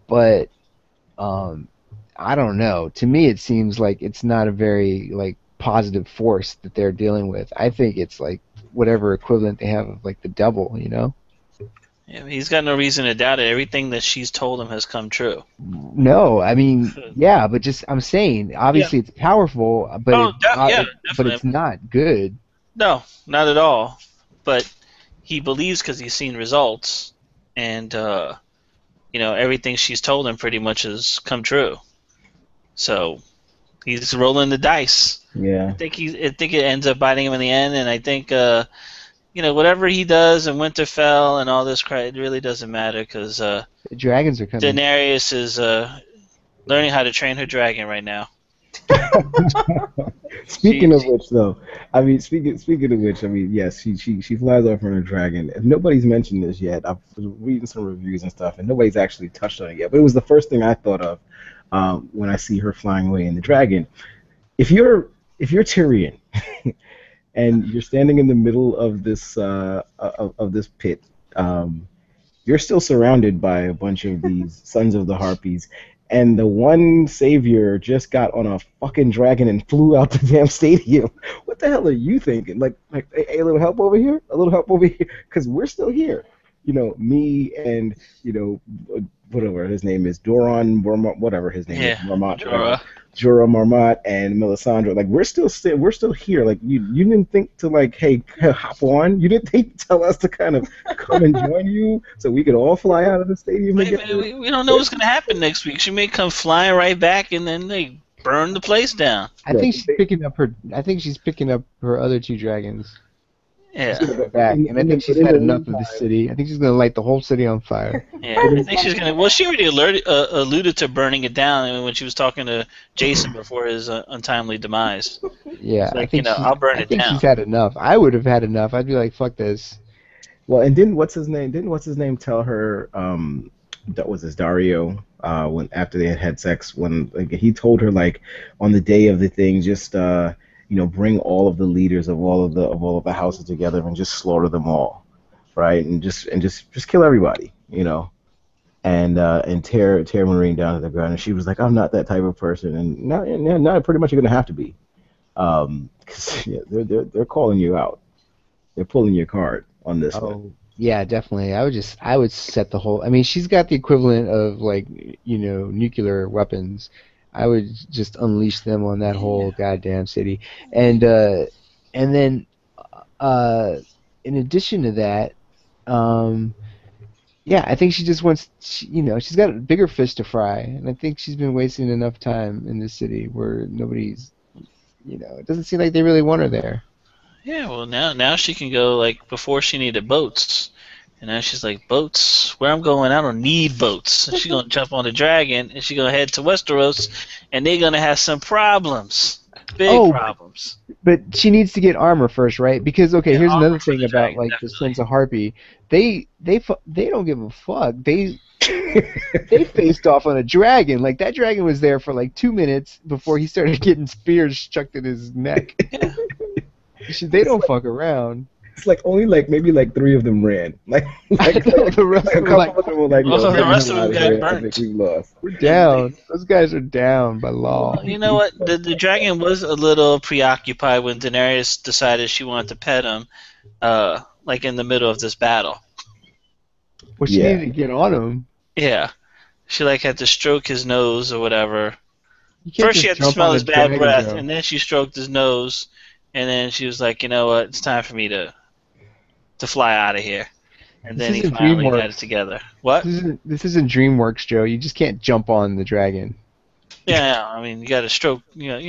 but I don't know. To me, it seems like it's not a very like positive force that they're dealing with. I think it's like whatever equivalent they have of like the devil, Yeah, he's got no reason to doubt it. Everything that she's told him has come true. No, I mean, yeah, but just I'm saying, obviously it's powerful, but but it's not good. No, not at all. But he believes because he's seen results, and everything she's told him pretty much has come true. So he's rolling the dice. Yeah. I think it ends up biting him in the end, and I think whatever he does in Winterfell and all this crap, it really doesn't matter because The dragons are coming. Daenerys is learning how to train her dragon right now. Speaking of which, though, I mean, speaking of which, I mean, yes, she flies off on a dragon. If nobody's mentioned this yet, I was reading some reviews and stuff, and nobody's actually touched on it yet. But it was the first thing I thought of when I see her flying away in the dragon. If you're Tyrion, and you're standing in the middle of this of this pit, you're still surrounded by a bunch of these sons of the harpies. And the one savior just got on a fucking dragon and flew out the damn stadium. What the hell are you thinking? Like a little help over here? A little help over here? Because we're still here. Me and, whatever his name is, Doran, whatever his name is, Marmot. Jorah Marmot and Melisandre, like we're still here. Like you didn't think to like, hey, hop on. You didn't think to tell us to kind of come and join you so we could all fly out of the stadium again. We don't know what's gonna happen next week. She may come flying right back, and then they burn the place down. I think she's picking up her other two dragons. Yeah. Back, and I think she's had enough of the city. I think she's gonna light the whole city on fire. Yeah, I think she's gonna. Well, she already alluded to burning it down when she was talking to Jason before his untimely demise. Yeah, like, I think I'll burn it down. I think she's had enough. I would have had enough. I'd be like, fuck this. Well, and didn't what's his name tell her that was his Dario when after they had sex, when like he told her like on the day of the thing, just bring all of the leaders of all of the houses together and just slaughter them all, right? And just kill everybody, and tear Marine down to the ground. And she was like, I'm not that type of person. And now pretty much you're gonna have to be, because they're calling you out. They're pulling your card on this one. Yeah, definitely. I would set the whole. I mean, she's got the equivalent of like nuclear weapons. I would just unleash them on that whole goddamn city, and then in addition to that, Yeah, I think she just wants, she's got a bigger fish to fry, and I think she's been wasting enough time in this city where nobody's, it doesn't seem like they really want her there. Yeah, well now she can go like before she needed boats. And now she's like, boats? Where I'm going, I don't need boats. And she's gonna jump on the dragon and she's gonna head to Westeros and they're gonna have some problems. Big problems. But she needs to get armor first, right? Because Yeah, here's armor another for thing the about dragon, like the definitely. Sons of Harpy. They don't give a fuck. They faced off on a dragon. Like that dragon was there for like 2 minutes before he started getting spears chucked in his neck. Yeah. They don't fuck around. It's like only maybe 3 of them ran. Like The rest a of them couple like, of them were like, Well, "Yo, the get rest him of them out of got here. I burnt. think we lost." we're down. Those guys are down by law. Well, you know what? The dragon was a little preoccupied when Daenerys decided she wanted to pet him, like in the middle of this battle. Well, she Yeah. needed to get on him. Yeah. She like had to stroke his nose or whatever. You can't First she just had to jump smell on a his bad dragon, breath, Joe. and then she stroked his nose, and then she was like, you know what? It's time for me to fly out of here. And This then he isn't finally DreamWorks. got it together. What? This isn't DreamWorks, Joe. You just can't jump on the dragon. Yeah, I mean, you got to stroke, you know,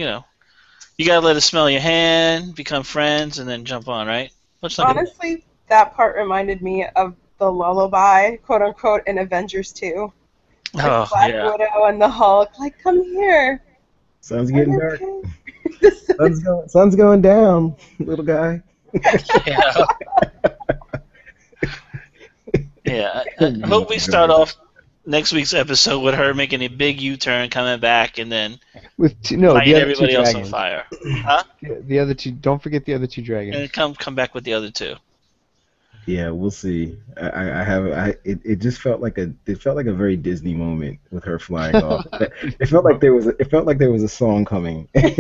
you got to let it smell your hand, become friends, and then jump on, right? What's not Honestly, that part reminded me of the lullaby, quote unquote, in Avengers 2. Oh, Black yeah. Widow and the Hulk, like, come here. Sun's Are getting you dark. okay? Sun's going down, little guy. Yeah. Yeah. I hope we start off next week's episode with her making a big U-turn, coming back, and then With the lighting other everybody two else on dragons. fire. Huh? The other two. Don't forget the other two dragons. And then come back with the other two. Yeah, we'll see. It just felt like a very Disney moment with her flying off. It felt like there was a song coming. Yeah,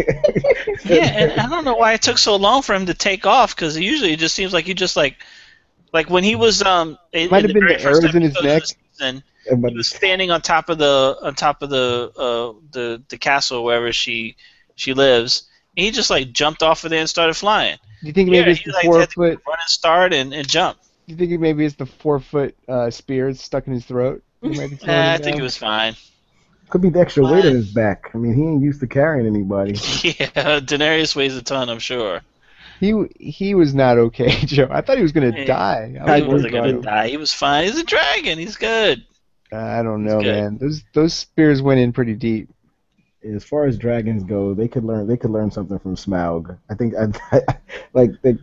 and I don't know why it took so long for him to take off, because usually it just seems like he just like when he was in Might have the been very the first arrows in his episode of neck. the season, But he was standing on top of the castle wherever she lives. And he just like jumped off of there and started flying. Do you think Yeah, maybe it's he the like four had to foot? run and start and jump. Do you think maybe it's the 4 foot spear stuck in his throat? He might be throwing I him think it down? was fine. could be the extra weight on his back. I mean, he ain't used to carrying anybody. Yeah, Daenerys weighs a ton, I'm sure. He was not okay, Joe. I thought he was gonna Yeah. die. He was wasn't worried gonna about him. die. He was fine. He's a dragon. He's good. I don't know, good. man. Those spears went in pretty deep. As far as dragons go, they could learn something from Smaug. I think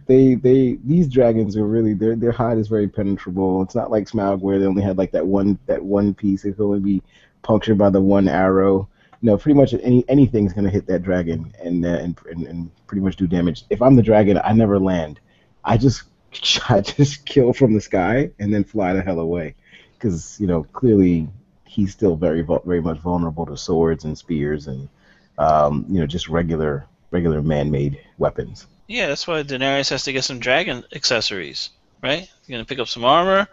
these dragons are really their hide is very penetrable. It's not like Smaug where they only had like that one piece. It could only be punctured by the one arrow. Pretty much anything's gonna hit that dragon and pretty much do damage. If I'm the dragon, I never land. I just kill from the sky and then fly the hell away, because clearly he's still very very much vulnerable to swords and spears and just regular man-made weapons. Yeah, that's why Daenerys has to get some dragon accessories, right? You're gonna pick up some armor,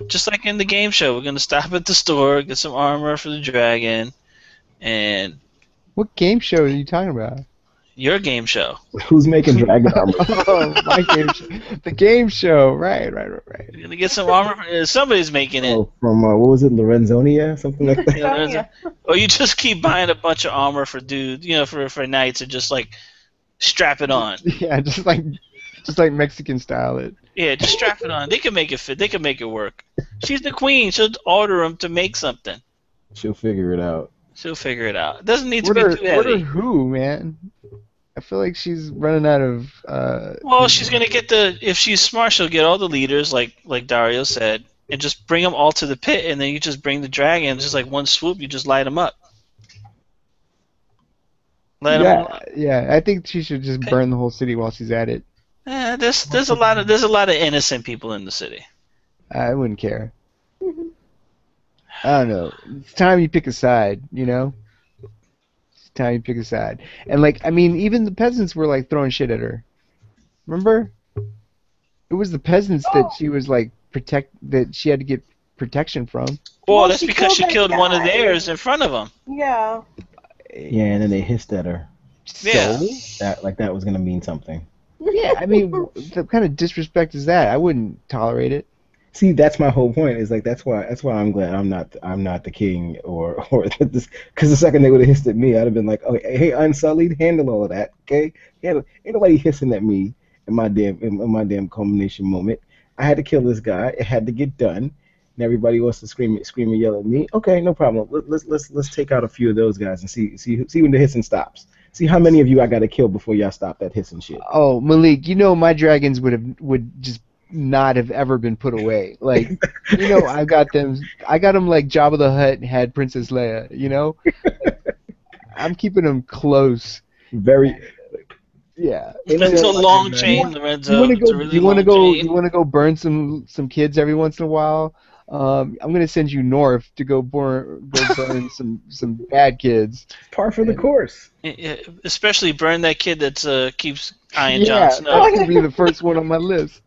just like in the game show. We're gonna stop at the store, get some armor for the dragon, and What game show are you talking about? your game show. Who's making dragon armor? Oh, my game show. The game show. Right. You're gonna get some armor. Somebody's making it. Oh, from what was it, Lorenzonia, something like that. You know, or you just keep buying a bunch of armor for dudes, for knights, and just like strap it on. Yeah, just like Mexican style it. Yeah, just strap it on. They can make it fit. They can make it work. She's the queen. She'll order them to make something. She'll figure it out. She'll figure it out. It doesn't need to Order, be too heavy. order who, man? I feel like she's running out of. Well, she's gonna get if she's smart, she'll get all the leaders, like Dario said, and just bring them all to the pit, and then you just bring the dragon, just like one swoop, you just light them up. Light 'em all up. Yeah. I think she should just burn the whole city while she's at it. There's a lot of innocent people in the city. I wouldn't care. I don't know. It's time you pick a side, It's time you pick a side. And even the peasants were throwing shit at her. Remember? It was the peasants that she was that she had to get protection from. Well, Well, that's she because she killed killed that one of guy. theirs in front of them. Yeah. Yeah, and then they hissed at her. Yeah. That was gonna mean something. Yeah, what kind of disrespect is that? I wouldn't tolerate it. See, that's my whole point. Is like that's why I'm glad I'm not the king or this, because the second they would have hissed at me, I'd have been like, oh hey Unsullied, handle all of that, okay? Ain't nobody hissing at me in my damn culmination moment. I had to kill this guy. It had to get done. And everybody wants to scream and yell at me. Okay, no problem. Let's take out a few of those guys and see when the hissing stops. See how many of you I got to kill before y'all stop that hissing shit. Oh, Malik, you know my dragons would just not have ever been put away. Like, you know, I got them like Jabba the Hutt had Princess Leia. You know, I'm keeping them close. Very. Yeah. It's a long chain, Lorenzo. It's a really long chain. You want to go burn some kids every once in a while? I'm gonna send you north to go burn some bad kids. Par for the course. Yeah, especially burn that kid that keeps eyeing Yeah, Jon Snow. that could be the first one on my list.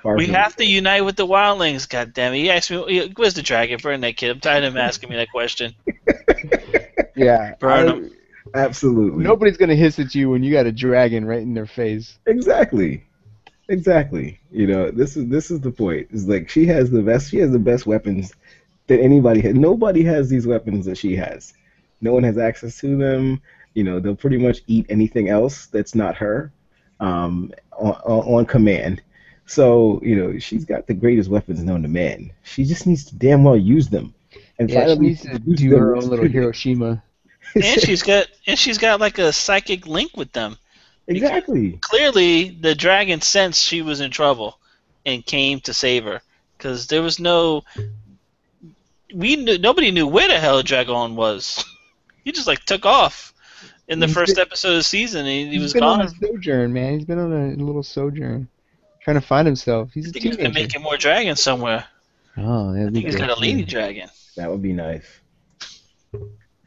We have to unite with the wildlings, goddammit. He asked me, where's the dragon? Burn that kid. I'm tired of him asking me that question. Yeah. Burn him. Absolutely. Nobody's gonna hiss at you when you got a dragon right in their face. Exactly. You know, this is the point. It's like she has the best weapons that anybody has. Nobody has these weapons that she has. No one has access to them. You know, they'll pretty much eat anything else that's not her, on command. So, you know, she's got the greatest weapons known to man. She just needs to damn well use them. And Yeah, she finally needs to do her own little Hiroshima. And she's got like a psychic link with them. Exactly. Clearly, the dragon sensed she was in trouble and came to save her. Because there was nobody knew where the hell Dragon was. He just like took off in the first episode of the season. And he was gone. He's been on a sojourn, man. He's been on a little sojourn, trying to find himself. He's a I think he's teenager. making more dragons somewhere. Oh, I think he's got a lady dragon. That would be nice.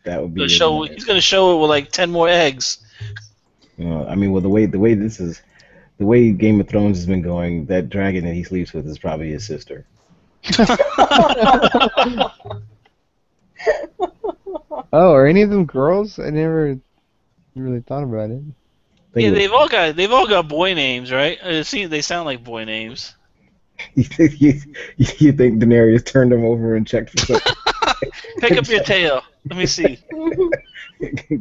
That would be He's nice. He's gonna show it with like 10 more eggs. You know, I mean, well, the way Game of Thrones has been going, that dragon that he sleeps with is probably his sister. Oh, are any of them girls? I never really thought about it. Yeah, they've all got boy names, right? They sound like boy names. You think Daenerys turned him over and checked for something? Pick up your tail. Let me see.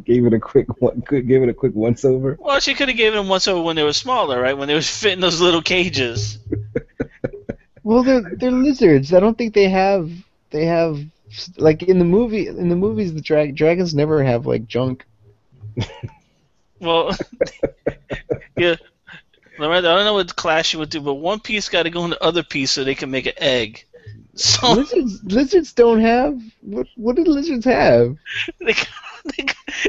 Gave it a quick once over. Well, she could have given them once over when they were smaller, right? When they was fit in those little cages. Well, they're lizards. I don't think they have like in the movies the dragons never have like junk. Well, yeah. Lorenzo, I don't know what class you would do, but one piece got to go in the other piece so they can make an egg. So Lizards don't have what do lizards have?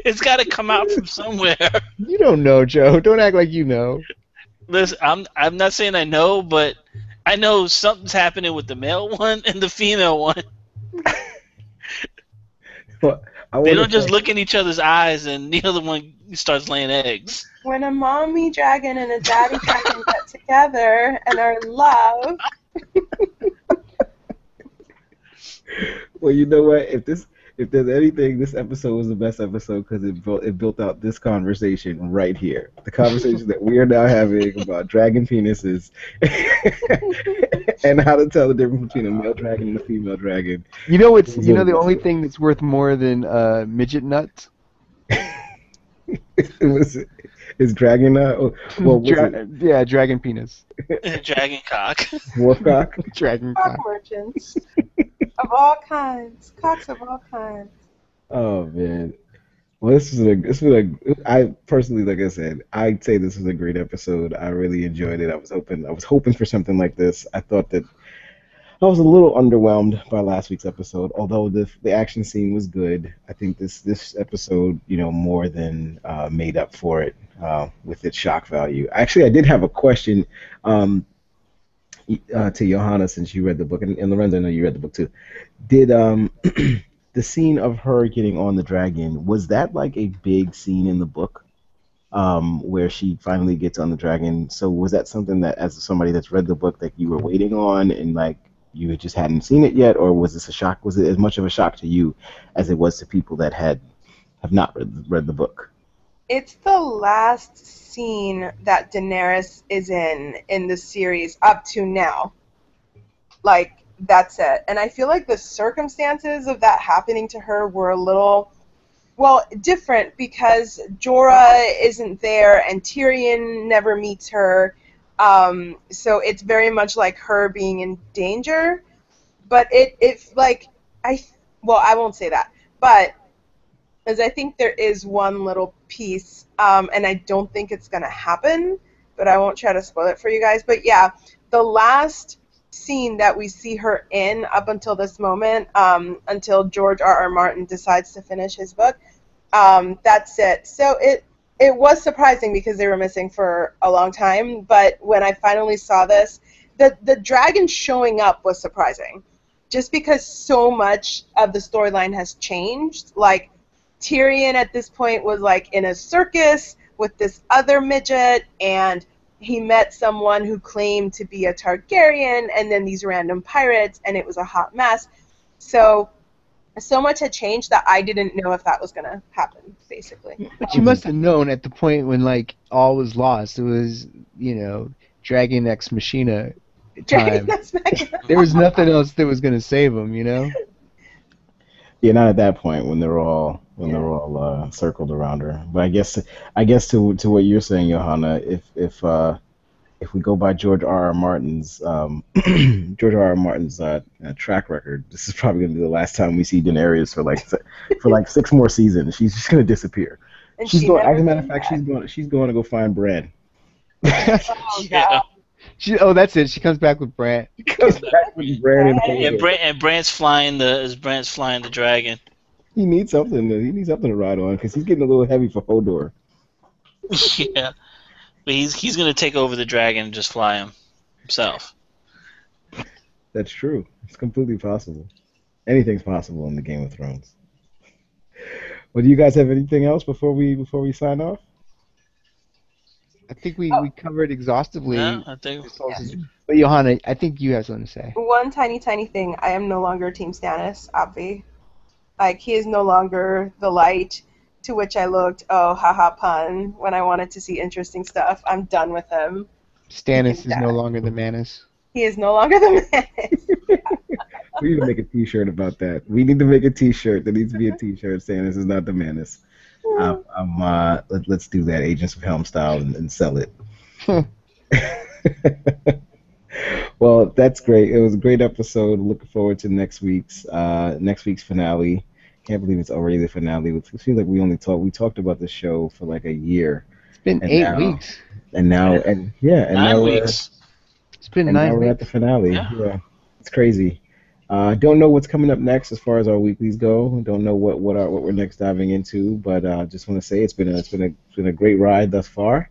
It's got to come out from somewhere. You don't know, Joe. Don't act like you know. Listen, I'm not saying I know, but I know something's happening with the male one and the female one. Well, they don't just look in each other's eyes and the other one starts laying eggs. When a mommy dragon and a daddy dragon get together and are in love. Well, you know what? If there's anything, this episode was the best episode because it built out this conversation right here. The conversation that we are now having about dragon penises and how to tell the difference between a male dragon and a female dragon. You know the only thing that's worth more than midget nuts? Is dragon nut? Oh, dragon penis. Dragon cock. Wolf cock? Dragon cock cock. merchants. Of all kinds. Cocks of all kinds. Oh, man. Well, I personally, like I said, I'd say this was a great episode. I really enjoyed it. I was hoping for something like this. I thought that I was a little underwhelmed by last week's episode, although the action scene was good. I think this episode, more than made up for it with its shock value. Actually, I did have a question to Johanna, since you read the book, and Lorenzo, I know you read the book too. Did the scene of her getting on the dragon, was that like a big scene in the book, where she finally gets on the dragon? So was that something that, as somebody that's read the book, that you were waiting on and like you just hadn't seen it yet, or was this a shock? Was it as much of a shock to you as it was to people that have not read the book? It's the last scene that Daenerys is in the series up to now. Like, that's it. And I feel like the circumstances of that happening to her were a little, well, different because Jorah isn't there and Tyrion never meets her. So it's very much like her being in danger. But well, I won't say that. But as I think there is one little piece, and I don't think it's going to happen, but I won't try to spoil it for you guys. But yeah, the last scene that we see her in up until this moment, until George R.R. Martin decides to finish his book, that's it. So it was surprising because they were missing for a long time, but when I finally saw this, the dragon showing up was surprising. Just because so much of the storyline has changed. Like, Tyrion at this point was like in a circus with this other midget, and he met someone who claimed to be a Targaryen, and then these random pirates, and it was a hot mess. So much had changed that I didn't know if that was going to happen, basically. But you must have known at the point when like all was lost. It was, Dragon Ex Machina time. There was nothing else that was gonna save him, Yeah, not at that point when they're all circled around her. But I guess to what you're saying, Johanna, if we go by George R. R. Martin's track record, this is probably gonna be the last time we see Daenerys for like 6 more seasons. She's just gonna disappear. And She's going. As a matter of came fact, back. she's going to go find Bran. Oh, Yeah. God. That's it. She comes back with Brant. Comes back with Bran and And, Hodor. Brant's flying the dragon. He needs something. He needs something to ride on because he's getting a little heavy for Hodor. Yeah, but he's gonna take over the dragon and just fly himself. That's true. It's completely possible. Anything's possible in the Game of Thrones. Well, do you guys have anything else before we sign off? I think we covered exhaustively. No, I think this whole season. But Johanna, I think you have something to say. One tiny thing. I am no longer Team Stannis, Obvi. Like, he is no longer the light to which I looked, oh, haha, pun, when I wanted to see interesting stuff. I'm done with him. Stannis is no longer the Manus. He is no longer the man. We need to make a T-shirt about that. We need to make a T-shirt. There needs to be a T-shirt saying this is not the Manus. Let's do that, Agents of Helm style, and sell it. Well, that's great. It was a great episode. Looking forward to next week's finale. Can't believe it's already the finale. It feels like we talked about the show for like a year. It's been 8 weeks. And now 9 weeks. It's been and 9 now we're weeks. at the finale. Yeah. It's crazy. Don't know what's coming up next as far as our weeklies go. Don't know what we're next diving into, but just want to say it's been a great ride thus far.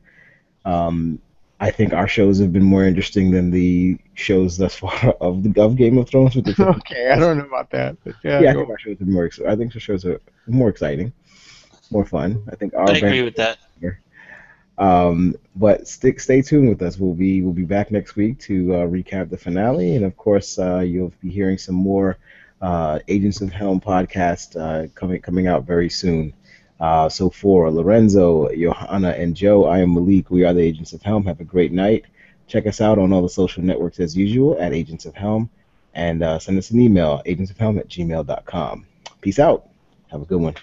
I think our shows have been more interesting than the shows thus far of Game of Thrones. Okay, I don't know about that. But I think our shows are more. I think the shows are more exciting, more fun. I think our I agree with that. But stay tuned with us. We'll be back next week to recap the finale, and of course, you'll be hearing some more Agents of Helm podcast coming out very soon. So for Lorenzo, Johanna, and Joe, I am Malik. We are the Agents of Helm. Have a great night. Check us out on all the social networks as usual at Agents of Helm, and send us an email, agentsofhelm@gmail.com. Peace out. Have a good one.